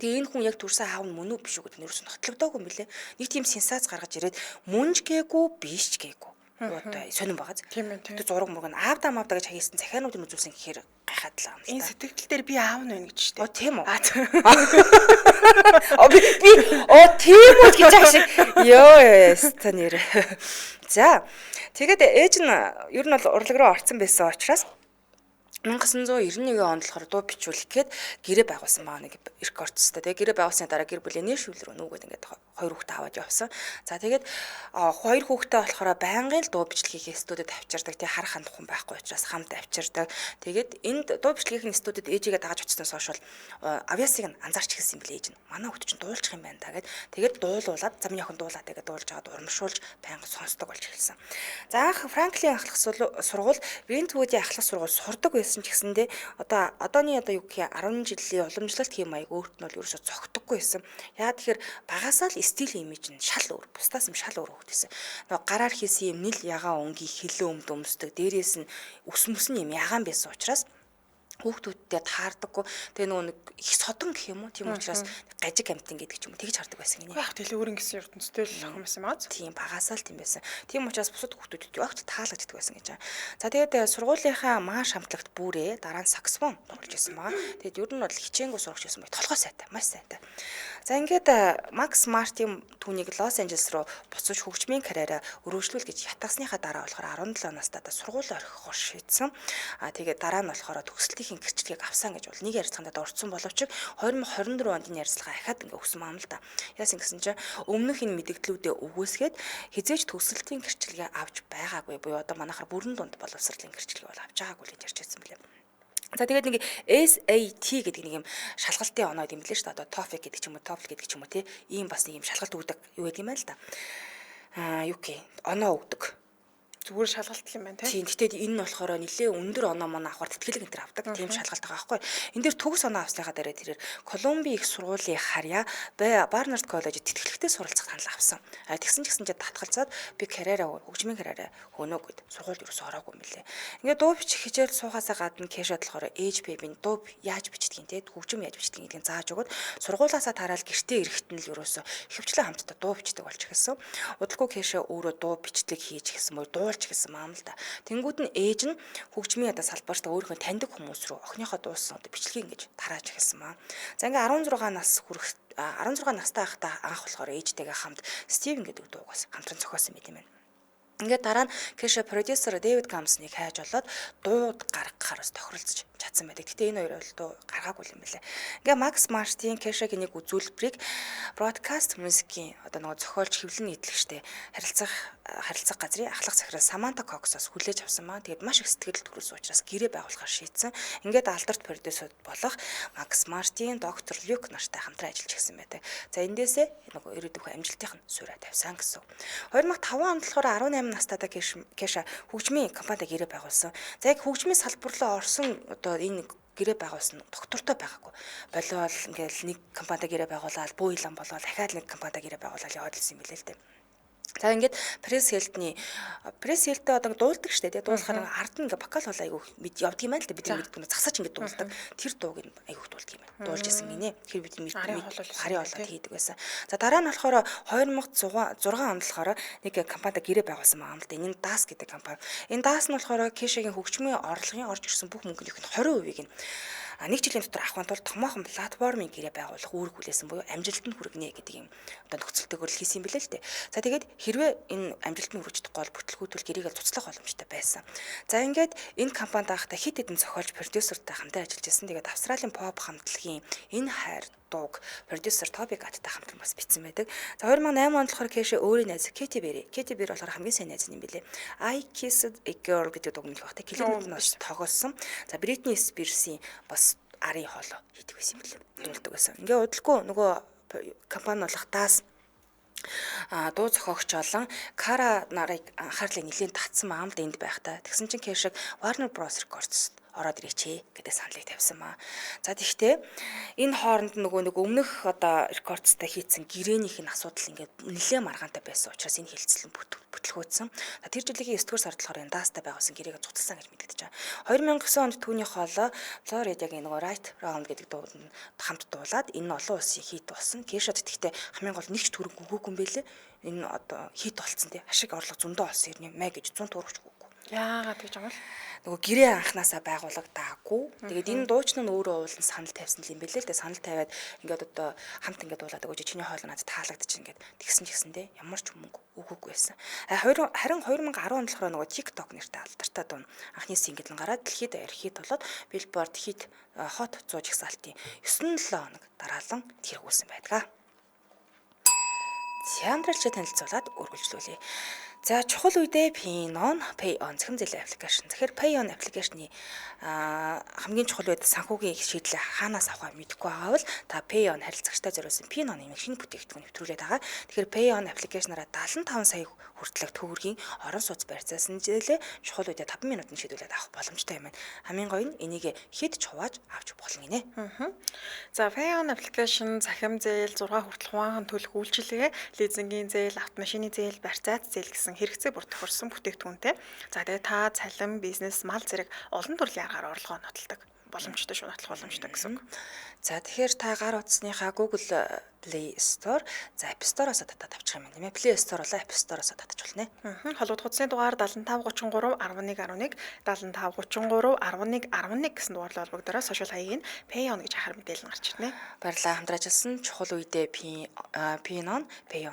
Тэгээ энэ хүн яг төрсөн аав нь мөн үү биш үү гэдэг нэрс нь хотлогдоогүй юм билээ. Нэг тийм сенсац гаргаж ирээд мөн ч гээгүй биш ч гээгүй. Одоо сонирн байгааз. Тийм ээ. Тэр зураг мураг нь аавдаа маавдаа гэж хаягдсан захиануудын үзүүлсэн гэхээр гайхаад л юм л та. Энэ сэтгэл дээр би аав нь байна гэж штэ. Тийм үү. Би тийм үү гэж яах шиг. Йоо, ста нэр. За. Тэгээд ээж нь ер нь бол урлаг руу орсон байсан учраас 1991 онд болохоор дуу бичүүлэх гээд гэрээ байгуулсан байгаа нэг рекордстай. Тэгээ гэрээ байгуулсны дараа гэр бүлийн нээшүүл рүү нүгэд ингээд хоёр хүүхдээ аваад явсан. За тэгээд хоёр хүүхдээ болохоор байнгын л дуу бичлэгийн студид авчирдаг. Тэгээ харах хандах хүн байхгүй учраас хамт авчирдаг. Тэгээд энд дуу бичлэгийн студид ээжигээ дааж очсноос хойш авьяасыг нь анзаарч эхэлсэн юм билээ ээж нь. Манай хүүхд чинь дуулчих юм байна та тэгээд дуулуулад замын охин дуулаад тэгээд дуулж аваад урамшуулж байнга сонсдог болж эхэлсэн. За анх Франклин ахлах сургууль Вентвудийн ахлах сургууль сурдаг байсан ч гэсэндээ одооний юу гэх юм 10 жилийн уламжлалт хийм маяг өөрт нь бол ерөөсө цогтөггүй байсан. Яа тэгэхээр багасаа л стил имиж нь шал өөр. Бусдаас юм шал өөр хөвгдсэн. Нөгөө гараар хийсэн юм нэл ягаан өнгийн хилээ өмд өмсдөг. Дээрээс нь ус мөсний юм ягаан байсан учраас хүүхдүүдтэй таардаггүй. Тэгээ нөгөө нэг их содон гэх юм уу? Тийм учраас гажиг амтын гэдэг ч юм уу тэгж хардаг байсан гинэ. Яг тэгэл өөр ингэсэн ертөнцтэй л охин байсан маа. Тийм багасаа л тийм байсан. Тийм учраас бусад хүүхдүүдэд огт таалагддаг байсан гэж байна. За тэгээд сургуулийнхаа маш хамтлагт бүрээ дараа нь саксофон тоглож байсан баа. Тэгээд ер нь бол хичээнгүү сурагч байсан бай. Толгой сайтай, маш сайтай. За ингээд Макс Мартин түүнийг Лос Анжелес руу буцаж хөгжмийн карьераа өргөжлүүл гэж ятгасныхаа дараа болохоор 17 настай сургууль орхих шийдсэн. Тэгээд дараа нь болохоор төгсөлтийн гэрчлэгийг авсан гэж бол нэг ярилцлаганд дурдсан боловч 2024 онд энэ ярилцлага ахаад ингээ өгсөн юм л да. Яасан гэсэн чинь өмнөх энэ мэдээллүүдээ өгөөсгээд хизээч төгсөлтийн гэрчлэгээ авч байгаагүй буюу одоо манайхаар бүрэн дунд боловсролын гэрчлэгээ бол авч байгаагүй гэж ярьж байсан билээ. За тэгээд нэг SAT гэдэг нэг юм шалгалтын оноо юм билээ шүү дээ. Одоо TOEFL гэдэг ч юм уу, TOEFL гэдэг ч юм уу тий. Ийм бас нэг юм шалгалт өгдөг юу гэдэг юм байл та. Юу гэх оноо өгдөг. зүгээр шалгалт юм байна Тийм. тийм. Гэтэл энэ нь болохоор нэлээ өндөр оноо моноо авахар тэтгэлэг энэ төр авдаг. Тийм шалгалт байгаа байхгүй. Энэ дээр төгс оноо авсныхаа дараа тэрээр Колумби их сургуулийн харьяа Барнард коллежид тэтгэлэгтэй суралцах танил авсан. Тэгсэн ч гэсэн татгалзаад би карьераа хөгжмийн карьераа хөнөө гэд сургуульд ерөөсөө ороогүй юм лээ. Ингээд дуу бичих хичээл суугаасаа гадна кэшэд болохоор ээж бэбийн дуу яаж бичдэг юм те хөгжим яаж бичдэг гэдгийг зааж өгöd сургуулаасаа тараад гэртээ ирэхэд нь л ерөөсөө хөвчлэн хамтдаа дуу бичдэг болж гисэн. Удалгүй кэшэ өөрөө дуу бичлэг хийж гисэн мөр дуулж гисэн маам л да. Тэнгүүд нь ээж нь хөгжмийн салбарт өөрийнхөө таньдаг хүмүүс рүү охиныхоо дуусан бичлэгийг ингэж тарааж гисэн маа. За ингээ 16 нас хүрэх 16 настай байхдаа анх болохоор ээжтэйгээ хамт Стивен гэдэг дуугаас хамтран зохиосон байт юм байна. Ингээд дараа нь Кэша продюсер Дэвид Гамсныг хайж болоод дууд гаргахаар бас тохиролцож чадсан байдаг. Гэтэ энэ хоёр бол дуу гаргаагүй юм байна. Ингээд Макс Мартин Кэшагийн нэг үзүүлбэрийг бродкаст музикийн одоо нөгөө зохиолч хэвлэн нийтлэгчтэй харилцах газрын ахлах захирал Саманта Коксоос хүлээж авсан маа. Тэгээд маш их сэтгэл төрүүлсэн учраас гэрээ байгуулахаар шийдсэн. Ингээд алдарт продюсер болох Макс Мартин, доктор Люк нартай хамтран ажиллаж гисэн байдаг. За эндээсээ нөгөө ирээдүйн амжилтын суурь тавьсан гэсэн. 2005 онд болохоор 18 настайдаа Кэша хөгжмийн компанид гэрээ байгуулсан. За яг хөгжмийн салбар руу орсон одоо энэ гэрээ байгуулсан доктортой байгаагүй. Болоод ингээл нэг компанид гэрээ байгуулаад буу илэн болоод дахиад нэг компанид гэрээ байгуулаад яваад ирсэн юм билээ л дээ. За ингээд пресс хэлтээ одоо дуулдаг штэ тий дуулахаар ард нь ингээ вокал бол айгүй явдаг юм байна л да бид мэддэг нь засаж ингээ дуулдаг тэр дууг нь айгүй дуулдаг юм байна дуулж исэн гинэ тэр бид арын болоод хийдэг байсан. За дараа нь болохоор 2006 онд болохоор нэг компанид гэрээ байгуулсан маа л да энэ DAS гэдэг компани. Энэ DAS нь болохоор Кэшагийн хөгжмийн орлогын орж ирсэн бүх мөнгөний 20% нь нэг жилийн дотор авахын тулд томоохон платформын гэрээ байгуулах үүрэг хүлээсэн буюу амжилтанд хүргэнэ гэдэг юм одоо нөхцөлтэйгээр л хийсэн юм билээ л дээ. За тэгээд хэрвээ энэ амжилтанд хүргэждэггүй бол бүтлгүүтэл гэрээгээ цуцлах боломжтой байсан. За ингээд энэ компанид байхдаа хит хитэн зохиолч продюсертай хамтар ажиллаж байсан. Тэгээд Австралийн поп хамтлагийн энэ хайр дууг продюсер Тоби Гаттай хамтран бас бичсэн байдаг. За 2008 онд болохоор Кэшэ өөрийн найз Кэти Бери болохоор хамгийн сайн найз юм билээ. I Kissed a Girl гэдэг дууг нэлээд багтай клипэнд нь тоглосон. За Бритни Спирсийн бас арын хоолой хийдэг байсан юм билээ. Дуулдаг байсан. Ингээ удалгүй нөгөө компани болох DAS дуу зохиогч олон Кара нарыг анхаарлыг нэлийн татсан маамд энд байхдаа тэгсэн чинь Кэшэг Warner Bros Records ороод ирээч гэдэг саналыг тавьсан маа. За тэгвэл энэ хооронд нөгөө нэг өмнөх одоо рекордстай хийцэн гэрээнийх нь асуудал ингээд нэлээд маргаантай байсан учраас энэ хилцэлэн бүтлгөөдсөн. За тэр жилийн 9-р сард болохоор энэ DAS-тай байгуулсан гэрээгээ цуцлсан гэж мэдэгдэж байгаа. 2009 онд түүний хоолой Florida-гийн нөгөө Right Round гэдэг дууд нь хамт дуулаад энэ олон улсын хит болсон. Кэшад тэгтээ хамгийн гол нэгч төгрөг өгөөгүй юм бэлээ. Энэ одоо хит болцсон тий. Ашиг орлого зөндөө олсон юм мэ гэж 100 төгрөгч өгөөгүй. Яагаад гэж юм бол нөгөө гэрээ анханасаа байгуулагдаагүй. Тэгээд энэ дуучны нь өөрөө уулын санал тавьсан юм билээ л дээ. Санал тавиад ингээд одоо хамт ингээд дуулаад өгөөч чиний хоол надад таалагдчих ингээд тэгсэн ч гэсэндээ ямар ч мөнгө өгөөгүй байсан. Харин 2010 онд болохоор нөгөө TikTok нэртэй алдартай дуу анхны сингл нь гараад дэлхийд даяар хит болоод Billboard хит Hot 100 жагсаалтын 9-7 хоног дараалан тэргүүлсэн байдаг. Сяндралч танилцуулаад үргэлжлүүлье. За чухал үедээ Pay on захин зэлийн аппликейшн. Тэгэхээр Pay on аппликейшны хамгийн чухал үед санхүүгийн шийдлээ хаанаас авахаа мэдэхгүй байгаа бол та Pay on харилцагчтай зориулсан Pin on нэмэх шинэ бүтээгдэхүүн нэвтрүүлээд байгаа. Тэгэхээр Pay on аппликейшнаараа 75 сая хүртэлх төгрөгийн орон сууц барьцаасан зээлээ чухал үедээ 5 минутанд шийдүүлээд авах боломжтой юм байна. Хамгийн гоё нь энийг хэд чувааж авч болно гинэ. За Pay on аппликейшн захим зээл 6 хүртэл хуваан төлөх үйлчилгээ, лизингийн зээл, автомашины зээл, барьцаат зээл гэсэн хэрэгцээ бүр тохирсон бүтээгдэхүүнтэй. За тэгээ та цалин, бизнес, мал зэрэг олон төрлийн аргаар орлогоо нотолдог боломжтой шүү, нотлох боломжтой гэсэн үг. За тэгэхээр та гар утасныхаа Google Play Store, за App Store-оос татаад авчих юм байна. Play Store болоо App Store-оос татаж болно. Холбогдох утасны дугаар 7533 1111 7533 1111 гэсэн дугаарлал холбогдороо сошиал хаягийг Pay on гэж ахаар мэдээлэл гарч ирнэ. Баярлалаа. Хамтран ажилласан чухал үедээ Pay on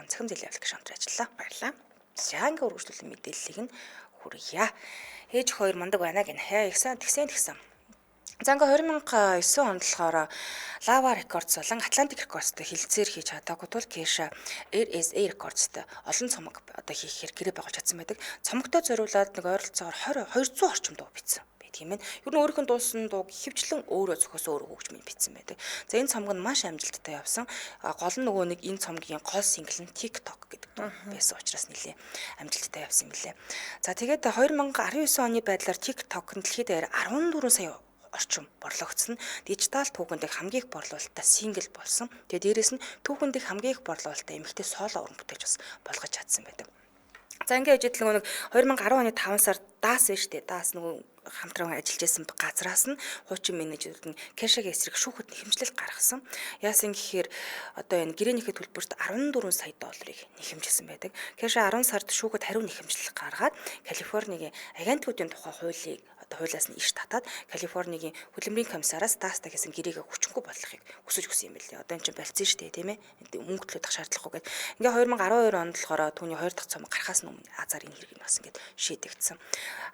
захим зэлийн аппликейшн хамтран ажиллалаа. Баярлалаа. Сянга үргэлжлүүлэн мэдээллийг нь хүргье. Ээж 2 мундаг байна гэнэ. Тэгсэн. За ингээ 2009 онд болохоор Lava Records болон Atlantic Records-тай хилцээр хийж чадаагүй тул Kesha RSA Records-тай олон цомог одоо хийхээр гэрээ байгуулж чадсан байдаг. Цомогтой зориулаад нэг ойролцоогоор 200 орчим дуу бичсэн байдаг гэдэг юм байна. Ер нь өөрийнх нь дуусан дууг хөвчлэн өөрөө зохиосон өөрөө хөгжмөнд бичсэн байдаг. За энэ цомог нь маш амжилттай явсан. Гол нь нөгөө нэг энэ цомгийн гол сингл нь TikTok гэдэг дуу байсан учраас нэлээ амжилттай явсан юм лээ. За тэгээд 2019 оны байдлаар TikTok нь дэлхийд даяар 14 сая орчим борлогдсон. Дижитал түүхэнд хамгийн их борлуулалттай сингл болсон. Тэгээд дээрэс нь түүхэнд хамгийн их борлуулалттай эмэгтэй соло уран бүтээлч бас болгож чадсан байдаг. За ингээд ижил нөгөө 2010 оны 5 сард даас байж тээ. Даас нөгөө хамтран ажиллаж байсан газраас нь хуучин менежер нь Кэшагийн эсрэг шүүхэд нэхэмжлэл гаргасан. Яасан гэхээр одоо энэ гэрээнийхээ төлбөрт 14 сая долларыг нэхэмжилсэн байдаг. Кэша 10 сард шүүхэд хариу нэхэмжлэл гаргаад Калифорнигийн агентуудын тухай хуулийг хуулиас нь иш татаад Калифорнигийн хөдөлмөрийн комиссараас даастаа гэсэн гэрээгээ хүчинхүү бодлохыг хүсэж өгсөн юм билээ. Одоо энэ чинь болцсон шүү дээ, тийм ээ. Мөнгө төлөх шаардлагагүй гэдэг. Ингээ 2012 онд болохоор түүний 2 дахь цом гарахаас өмнө Азар энэ хэрэг нь бас ингээд шийдэгдсэн.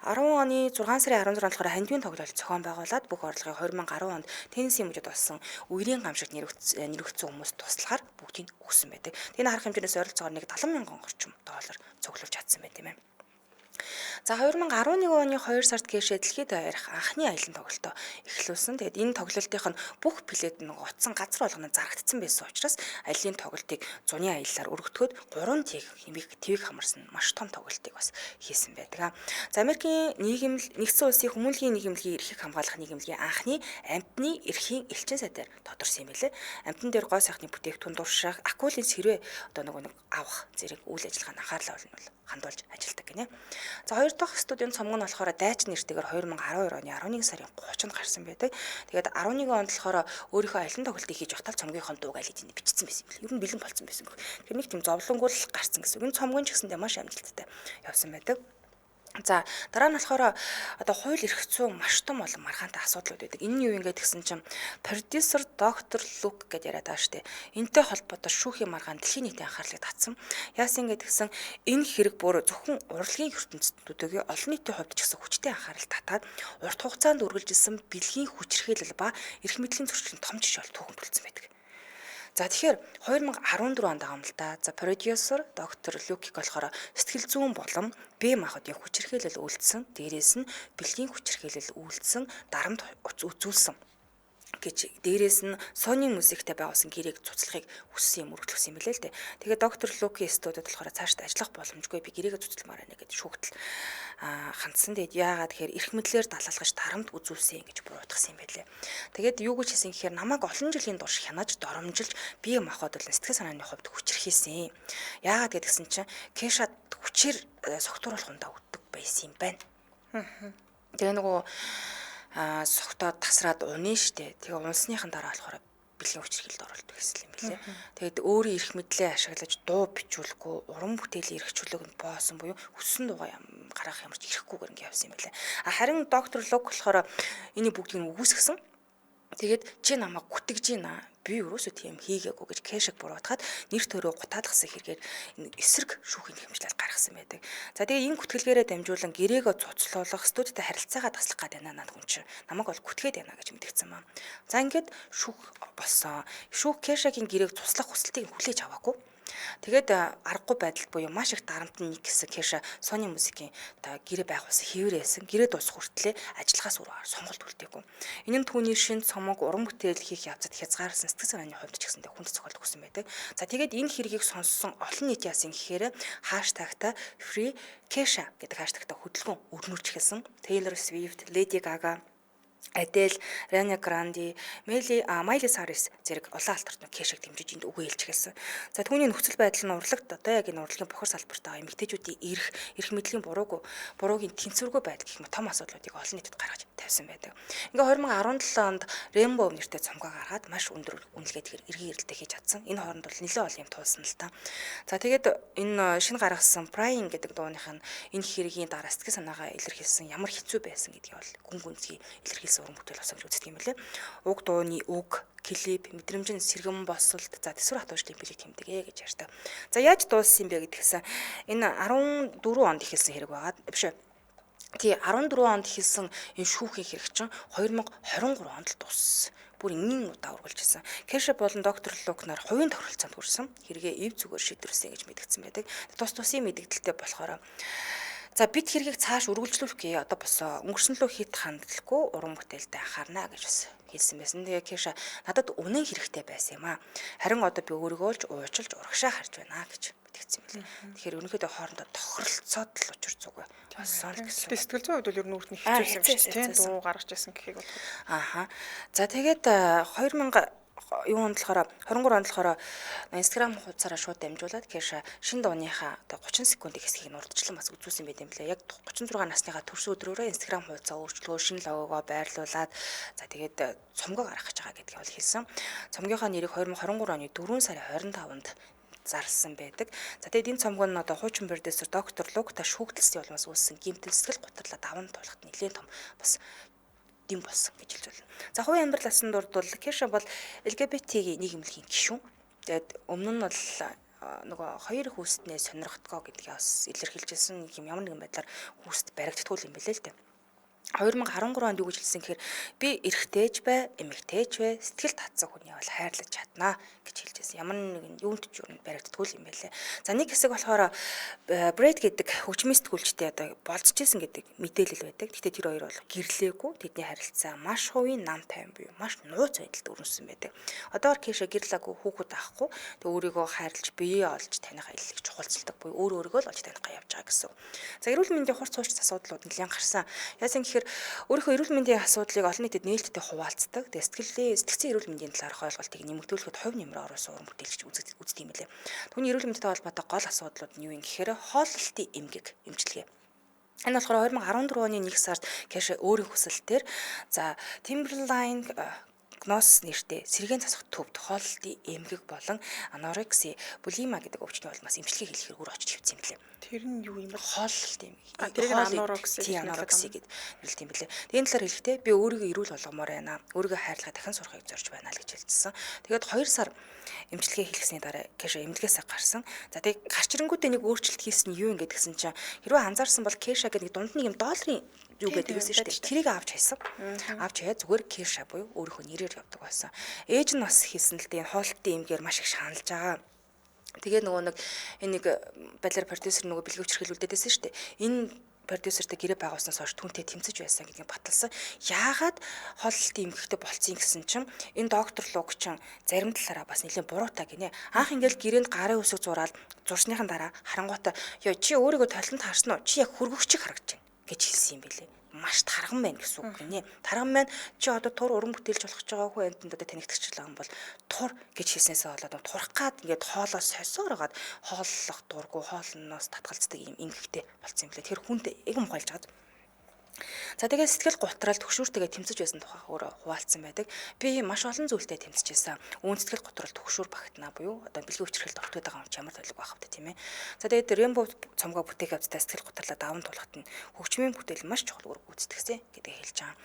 10 оны 6 сарын 16-нд болохоор хандивын тоглолт зохион байгуулад бүх орлогыг 2010 онд Теннесси мужид болсон үерийн гамшигт нэрвэгдсэн хүмүүс туслахаар бүгдийг өгсөн байдаг. Тэгээ харах хэмжээс ойролцоогоор 70,000 орчим доллар цуглуулж чадсан байт юм байна. За 2011 оны 2 сард Кэшэ дэлхийд даяарх анхны аялын тоглолтоо эхлүүлсэн. Тэгээд энэ тоглолтын бүх билет нь утсан газар болгоно зарагдсан байсан учраас аялын тоглолтыг зуны аяллаар өргөтгөөд 3 твийг хамарсан маш том тоглолтыг бас хийсэн байдаг. За Америкийн нэгдсэн улсын хүмүүнлэгийн нийгэмлэгийн эрхийг хамгаалах нийгэмлэгийн анхны амтны эрхийн элчин сайдаар тодорсон юм билээ. Амтан дээр гоо сайхны бүтээгдэхүүн дурших, акулын сэрвэ одоо нэг авах зэрэг үйл ажиллагаанд анхаарлаа бол хандуулж ажилладаг гинэ. За хоёр дахь студийн цомог нь болохоор дайч нэртэйгээр 2012 оны 11 сарын 30-нд гарсан байдаг. Тэгээд 11 онд болохоор өөрийнхөө аялын тоглолтыг хийж явахдаа цомгийнхоо дууг аль хэдийн бичсэн байсан юм. Ер нь бэлэн болсон байсан гэх. Тэр нэг тийм зовлонгуул гарсан гэсэн. Энэ цомгийн ч гэсэндээ маш амжилттай явсан байдаг. За дараа нь болохоор одоо хууль эрх зүйн маш том болон маргаантай асуудлууд байдаг. Энэ нь юу ингээд гэсэн чинь продюсер доктор Лук гэдээ яриад байгаа штэ. Энтэй холбоотой шүүхийн маргаан дэлхийн нийтийн анхаарлыг татсан. Яасан ингээд гэсэн энэ хэрэг бүр зөвхөн урлагийн ертөнцийн олон нийтийн хувьд ч гэсэн хүчтэй анхаарал татаад урт хугацаанд үргэлжилсэн бэлгийн хүчирхийлэл ба эрх мэдлийн зөрчлийн том жишээ бол түүхэнд үлдсэн байдаг. За тэгэхээр 2014 онд байгаа юм л да. За продюсер доктор Лукик болохоор сэтгэл зүйн болон бие махбодын хүчирхийлэл үйлдсэн, дээрээс нь бэлгийн хүчирхийлэл үйлдсэн, дарамт үзүүлсэн гэж дээрээс нь Sony музиктэй байгуулсан гэрээг цуцлахыг хүссэн юм өргөдлөсөн юм билээ л дээ. Тэгээд доктор Луки студид болохоор цаашд ажиллах боломжгүй би гэрээгээ цуцламаар байна гэж шүүгтэл хандсан. Тэгээд яагаад тэгэхээр эрх мэдлэр далалгаж дарамт үзүүлсэн гэж буруутгасан юм байлээ. Тэгээд юу гэж хэлсэн гэхээр намайг олон жилийн турш хянаж доромжилж бие махбод болон сэтгэл санааны хувьд хүчирхийлсэн. Яагаад гэдгсэн чинь Кэшад хүчээр согтууруулах ундаа өгдөг байсан юм байна. Тэгээ нөгөө согтоод тасраад унаа штэ. Тэгээ унсныхан дараа болохоор бэлгийн хүчирхийлэлд оролдог гэсэн юм билээ. Тэгээд өөрийн эрх мэдлээ ашиглаж дуу бичүүлэхгүй, уран бүтээлийн эрхчлөлөг нь боосон буюу өссөн дуугаа гаргах ямарч ирэхгүйгээр ингэ явсан юм билээ. Харин доктор Лук болохоор энийг бүгдийг нь үгүйсгэсэн. Тэгээд чи намайг гүтгэж гинэ. Би юусоо тийм хийгээгүй гэж Кэшиг буруутгаад нэр төрөө гутаалгасан хэрэгээр эсрэг шүүхийн хэмжлэл гаргасан байдаг. За тэгээ энэ гүтгэлгээрээ дамжуулан гэрээгээ цуцлуулах, студиудад харилцаагаа таслах гэдэг наад хүн чинь намайг бол гүтгээд байна гэж мэдгдсэн маа. За ингээд шүүх болсон. Шүүх Кэшагийн гэрээг цуслах хүсэлтийг хүлээж аваагүй. Тэгээд аргагүй байдалд буюу маш их дарамтны нэг хэсэг Кэша Sony музикийн гэрээ байгуулсан хэвээрээсэн гэрээ дуусах хүртлээр ажиллахаас өөр сонголт үлдээгүй. Энэ нь түүний шинэ цомог уран бүтээл хийх явцад хязгаарсан сэтгэл санааны хувьд ч гэсэндээ хүнд цохолт өгсөн байдаг. За тэгээд энэ хэргийг сонссон олон нийт яасан гэхээр хаштагта Free Kesha гэдэг хаштагта хөдөлгөөн өрнүүлж эхэлсэн. Taylor Swift, Lady Gaga, Adele, Ariana Grande, Miley Cyrus зэрэг улаан алтарт Кэшиг дэмжиж энд үгээ хэлж эхэлсэн. За түүний нөхцөл байдал нь урлагт одоо яг энэ урлагийн бохор салбарт байгаа эмэгтэйчүүдийн эрх мэдлийн буруугийн тэнцвэргүй байдал гэх мэт том асуудлуудыг олон нийтэд гаргаж тавьсан байдаг. Ингээ 2017 онд Rainbow нэртэй цомгоо гаргаад маш өндөр үнэлгээд эргийн эрэлтээ хийж чадсан. Энэ хооронд бол нэлээд олон юм туулсан л та. За тэгээд энэ шинэ гаргасан Prying гэдэг дууных нь энэ хэргийн дараа сэтгэл санаагаа илэрхийлсэн ямар хэцүү байсан гэдгийг бол гүн гүнзгий илэрхийлсэн уран бүтээл болсон гэж үздэг юм лээ. Уг дууны үг, клип, мэдрэмжийн сэргэн босолт, за төсвөр хатуужлын билег тэмдэгэ гэж ярьдаг. За яаж дууссан юм бэ гэдгсэн энэ 14 онд эхэлсэн хэрэг байгаа. Биш ээ. Тий 14 онд эхэлсэн энэ шүүхийн хэрэг чинь 2023 онд л дууссан. Бүр энгийн удаа үргэлжилсэн. Кэша болон доктор Лук нар хувийн тохиролцоонд хүрсэн. Хэрэгээ эв зүгээр шийдвэрсэн гэж мэдгдсэн байдаг. Тус тусын мэдгдэлтэй болохоор За бид хэргийг цааш үргэлжлүүлэх гээ одоо босоо өнгөрсөн лөө хит хандлагагүй уран бүтээлтэй анхаарна гэж бас хэлсэн байсан. Тэгээ Кеша надад үнэн хэрэгтэй байсан юм аа. Харин одоо би өөрийгөө олж уучлж урагшаа харж байна гэж бичсэн юм лээ. Тэгэхээр ерөнхийдөө хоорондоо тохиролцоод л учир зүг болсон л гэсэн. Тэгээ сэтгэл зүйн хувьд бол ер нь өөрт нь хичээсэн юм шиг тийм дуу гаргаж байсан гэхийг бол. Ааха. За тэгээд 2000 юу онд болохоор 23 онд болохоор Instagram хуудасаараа шууд дамжуулаад Кеша шин дууныхаа одоо 30 секундын хэсгийг нь урдчлан бас үзүүлсэн байт юм лээ. Яг 36 насныхаа төрс өдрөөрөө Instagram хуудасаа өөрчлөгөө шин логогоо байрлуулад за тэгээд цомгоо гаргах гэж байгаа гэдгийг бол хэлсэн. Цомгийнхаа нэрийг 2023 оны 4 сарын 25-нд зарласан байдаг. За тэгээд энэ цомгоо нь одоо хуучин продюсер доктор Лукта шүүгдэлсэн улмаас үүссэн гэмтэл сэтгэл гутралаа даван тулахад нэлээд том бас дэм болсон гэж хэлж байна. За хувийн амьдрал асан дурд бол Кеша бол LGBT-ийн нийгэмлэгийн гишүүн. Тэгээд өмнө нь бол нөгөө хоёр хүүстнээ сонирхдгоо гэдгийг бас илэрхийлжсэн юм ямар нэгэн байдлаар хүүст баригдтгүй юм билээ л дээ. 2013 онд юу гэж хэлсэн гэхээр би эрэгтэйч бай, эмэгтэйч бай, сэтгэл татсан хүний бол хайрлаж чаднаа гэж хэлж байсан. Ямар нэгэн юунд ч юу баригдтгүй юм байлээ. За нэг хэсэг болохоор Брэд гэдэг хөгжмийн сэтгүүлчтэй одоо болцчихсэн гэдэг мэдээлэл байдаг. Гэхдээ тэр хоёр бол гэрлээгүй. Тэдний харилцаа маш хувийн нам тайван буюу маш нууц байдалд өрнөсөн байдаг. Одоо Кеша гэрлээгүй хүүхэд авахгүй. Тэг өөрийгөө хайрлаж бие олж таних аяллыг чухалчилдаг буюу өөрийгөө л олж таних явж байгаа гэсэн. За эрүүл мэндийн хурц хуурц асуудлууд нэлээд гарсан. Яасан гэхээр өөрийнхөө эрүүл мэндийн асуудлыг олон нийтэд нээлттэй хуваалцдаг. Тэгээ сэтгцийн эрүүл мэндийн талаарх ойлголтыг нэмэгдүүлэхэд хувь нэмрээ оруулсан уран бүтээлч үздэг юм билээ. Түүний эрүүл мэндтэй холбоотой гол асуудлууд нь юу юм гэхээр хооллолтын эмгэг эмчилгээ. Энэ болохоор 2014 оны 1 сард Кеша өөрийн хүсэлтээр за Timberline гноос нэртэй сэргээн засах төвд хооллолтын эмгэг болон анорекси, булима гэдэг өвчтөний улмаас эмчилгээ хийхээр өөр очиж хөвцсөн юм билээ. Тэр нь юу юм бэ? Хооллолт эмгэг. Тэр анорекси гэд нэрлэдэг юм билээ. Тэгээд энэ талаар хэлэхдээ би өөрийгөө эрүүл болгомоор байна. Өөрийгөө хайрлахад дахин сурахыг зорж байна л гэж хэлсэн. Тэгээд 2 сар эмчилгээ хийлгэсний дараа Кеша эмнэлгээсээ гарсан. За тэгээд гарч ирэнгүүтээ нэг өөрчлөлт хийсэн нь юу юм гэдгсэн чинь хэрвээ анзаарсан бол Кеша гэдэг дунд нэг юм долларын юу гэдэг байсан шүү дээ. Тэрийг авч хайсан. Авч хаяа зүгээр Кеша буюу өөрийнхөө нэрээр явдаг байсан. Ээж нь бас хэлсэн л дээ хооллолтын эмгээр маш их шаналж байгаа. Тэгээ нөгөө энэ нэг балер продюсер нөгөө бэлгийн хүчрхийлүүлдэг байсан шүү дээ. Энэ продюсертэй гэрээ байгуулснаас хойш түүнтэй тэмцэж байсан гэдгийг баталсан. Яагаад хооллолтын эмгэгтэй болцсон гэсэн чинь энэ доктор Лук чин зарим талаараа бас нэлээд буруутай гинэ. Анх ингээл гэрээнд гарын үсэг зураал зурсныхан дараа харангуйтай ёо чи өөрийгөө толтон таарсан уу? Чи яг хөргөгчийг харагдаж байна гэж хэлсэн юм билээ. Маш тарган байна гэсэн үг гинэ. Тарган байна. Чи одоо тур уран бүтээлж болох ч байгаа хөө энд одоо танигдчихлаа юм бол тур гэж хэлснээсээ болоод турах гад ингээд хоолоос сосоор хагаад хооллох дургу хоолноос татгалцдаг юм эмгэгтэй болцсон юм билээ. Тэр хүнд эгэм гойлж хаад. За тэгээд сэтгэл гутрал төгшүүртэйгээ тэмцэж байсан тухай өөрөө хуваалцсан байдаг. Би маш олон зүйлтэй тэмцэж байсан. Үүн сэтгэл гутрал төгшүүр багтана буюу одоо бэлгийн хүчрхийлэлд ордог байгаа юм чи ямар төлөв байх вэ тийм ээ. За тэгээд Rainbow цомгоо бүтээх явцдаа сэтгэл гутралаа даван тулахад нь хөгжмийн бүтээл маш чухал үүрэг гүйцэтгэсэн гэдгийг хэлж байгаа.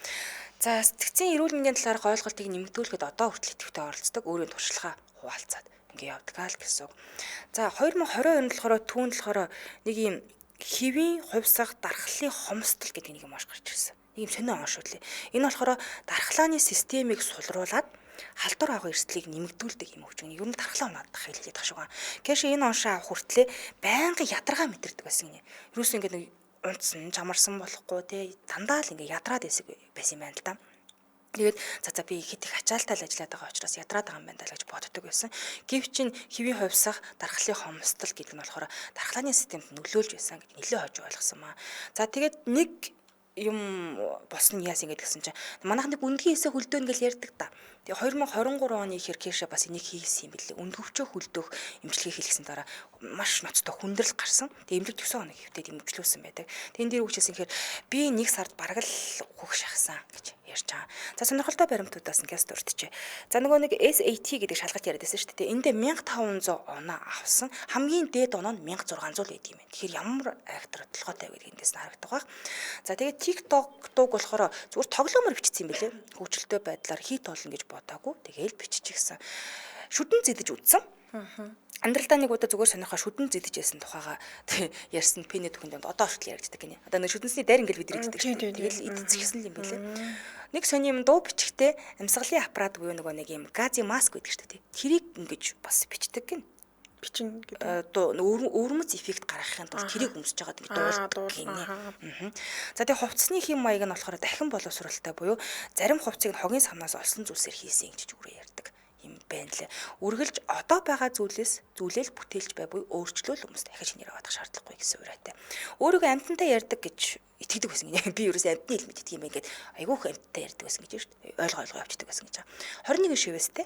За сэтгцийн эрүүл мэндийн талаарх ойлголтыг нэмэгдүүлэхэд одоо хүртэл идэвхтэй оролцдог өөрийн туршлагаа хуваалцаад ингээ явдаг л гэсэн үг. За 2020 онд болохоор түүнд болохоор нэг юм хэвийн хувьсах дархлын хомсдол гэдэг нэг юм аш гарч ирсэн. Нэг юм сонио он шүү дээ. Энэ болохоор дархлааны системийг сулруулад халдвар авах эрсдлийг нэмэгдүүлдэг юм хөгжмөн. Ер нь дархлаа унаад хэлээд тах шуган. Кеша энэ оншаа авах хүртлээр байнга ядаргаа мэдэрдэг байсан гинэ. Юус ингэ нэг унтсан, чамарсан болохгүй те дандаа л ингэ ядраад байсан юм байна л да. Тэгээд за би хэд их ачаалтал ажиллаад байгаа учраас ядраад байгаа юм байна даа гэж боддог байсан. Гэвч чин хэвийн хувьсах дархлын хомсдол гэдэг нь болохоор дархлааны системд нөлөөлж байсан гэж нэлээд хойж ойлгосон маа. За тэгээд нэг юм болсон яасан гэдгсэн чинь манайх нэг үндгийн хэсэг хөлдөөн гэж ярьдаг та. Тэгээ 2023 оны ихэр Кеша бас энийг хийсэн юм билээ. Өндөвчөө хөлдөөх эмчилгээ хийлгэсэн дараа маш ноцтой хүндрэл гарсан. Тэгээ эмнэлэг 9 хоног хэвтээд эмчлүүлсэн байдаг. Тэн дээр үгчээсэн гэхээр би 1 сард бараг л хөх шахсан гэж ярьж байгаа. За сонирхолтой баримтуудаас ингээс дурдчихэ. За нөгөө нэг SAT гэдэг шалгалт яриад байсан шүү дээ. Эндээ 1500 оноо авсан. Хамгийн дээд оноо нь 1600 байд юм байна. Тэгэхээр ямар актер толгойтой вэ гэдгээс нь харагддаг баг. За тэгээд TikTok дууг болохоор зүгээр тоглоомор бичсэн юм билээ. Хөгжилтэй байдлаар хит болно гэж бодоагүй. Тэгээл биччихсэн. Шүдэн зэдэж үтсэн. Амьдралдаа нэг удаа зүгээр сонирхоо шүдэн зэдэж яасан тухайга ярьсан пенэ түүхэнд одоо хүртэл яригддаг гинэ. Одоо нэг шүдэнсний дайран гэл бид ирдэг. Тэгэл эдцчихсэн юм билээ. Нэг сони юм дуу бичгтээ амьсгалын аппарат буюу нэг юм гази маск гэдэг шүү дээ. Тэрийг ингэж бас бичдэг гин. Бичин гэдэг. Өвөрмөц эффект гаргахын тулд тэрийг өмсөж байгаа нэг дуулдаг гинэ. За тэгээ хувцсны хэм маяг нь болохоор дахин боловсруулалттай буюу зарим хувцсыг нь хогийн самнаас олсон зүйлсээр хийсэн гэж зүгээр ярьдаг юм байна лээ. Үргэлж одоо байгаа зүйлээл бүтээлч бай буюу өөрчлөл хүмүүс дахиж нэрээ бодох шаардлагагүй гэсэн ураатай. Өөрийгөө амьтантай ярьдаг гэж итгэдэг байсан гинэ. Би ерөөсөө амьтны хэл мэддэг юм ингээд айгүйх амьтантай ярьдаг байсан гэж шүү дээ. Ойлгоо явчихдаг байсан гэж. 21 шивэстэй.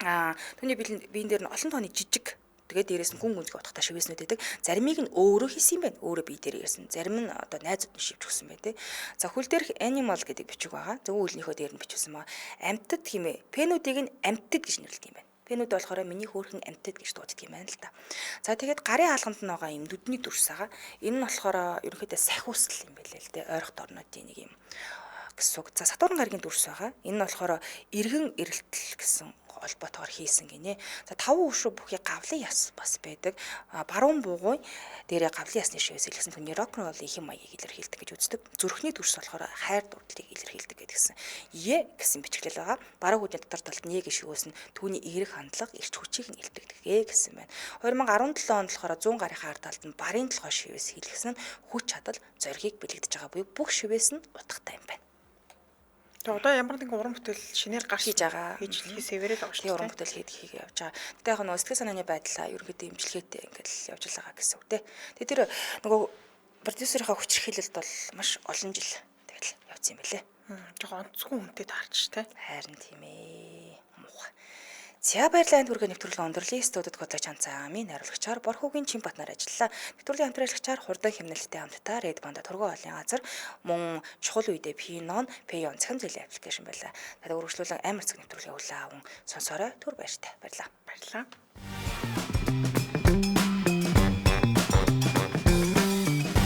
Түүний биен дээр нь олон тооны жижиг тэгээд дээрээс нь гүн гүнзгий утгатай шивэснүүд байдаг. Заримыг нь өөрөө хийсэн юм байна. Өөрөө бие дээр ирсэн. Зарим нь одоо найзууд нь шивж өгсөн байдаг. За хөл дээрх animal гэдэг бичиг байгаа. Зөвхөн үлнийхөө дээр нь бичсэн байгаа. Амьтад хэмээн. Пенүүдийг нь амьтад гэж нэрлэдэг юм байна. Пенүүд болохоор миний хөөрхөн амьтад гэж дууддаг юм байна л да. За тэгээд гарын хаалганд нь байгаа юм нүдний дүрс байгаа. Энэ нь болохоор ерөнхийдөө сахиусл юм байлээ л дээ. Ойрох дорнодын нэг юм гэсэн. За Сатурн гаригийн дүрс байгаа. Энэ нь болохоор эргэн эрэлтэл гэсэн холбоотойгоор хийсэн гинэ. За 5 өшөө бүхий гавлын яс бас байдаг. Баруун буугуй дээрээ гавлын ясны шивээс илгэсэн түүний рок н роллын хэм маягийг илэрхийлдэг гэж үздэг. Зүрхний дүрс болохоор хайр дурлалыг илэрхийлдэг гэдгсэн. Е гэсэн бичглэл байгаа. Баруун хүүдний дотор талд нь шивээс нь түүний эерэг хандлага, эрч хүчийг нь илтгэдэг гэсэн байна. 2017 онд болохоор 100 гарийнхаа ард талд нь барын толгой шивээс илгэсэн хүч чадал зоригийг бэлэгдэж байгаа буюу бүх шивээс нь утгатай юм байна. Тэгээ одоо ямар нэгэн уран бүтээл шинээр гарч хийж байгаа. Хийж хийсэвэрэл байгаа шүү дээ. Уран бүтээл хийх явж байгаа. Тэгтээ яг нь сэтгэл санааны байдлаа ерөнхийдөө имжлэгээтэй ингээд л явж байгаа гэсэн үг те. Тэгээ тэр нөгөө продюсерийнхаа хүчирхийлэлд бол маш олон жил тэгэл явцсан юм байлээ. Жохоо онцгүй үнэтэй таарч те. Харин тийм ээ. Муухай. За баярлалаа түргээ нэвтрүүлгийн өндөрлөлийн студид годлогч Ханцаамын хариулагчаар Борхогийн Чимбатнаар ажиллалаа. Нэвтрүүлгийн хамтраалагчаар Хурдан хэмнэлттэй хамтдаа Red Band тургуй олын газар мөн чухал үедээ Pinon, Payon цахим зэлийн аппликейшн байлаа. Та үргэлжлүүлэн амар цаг нэвтрүүлгээ хүлээн аван сонсорой. Түр баяртай. Баярлалаа. Баярлалаа.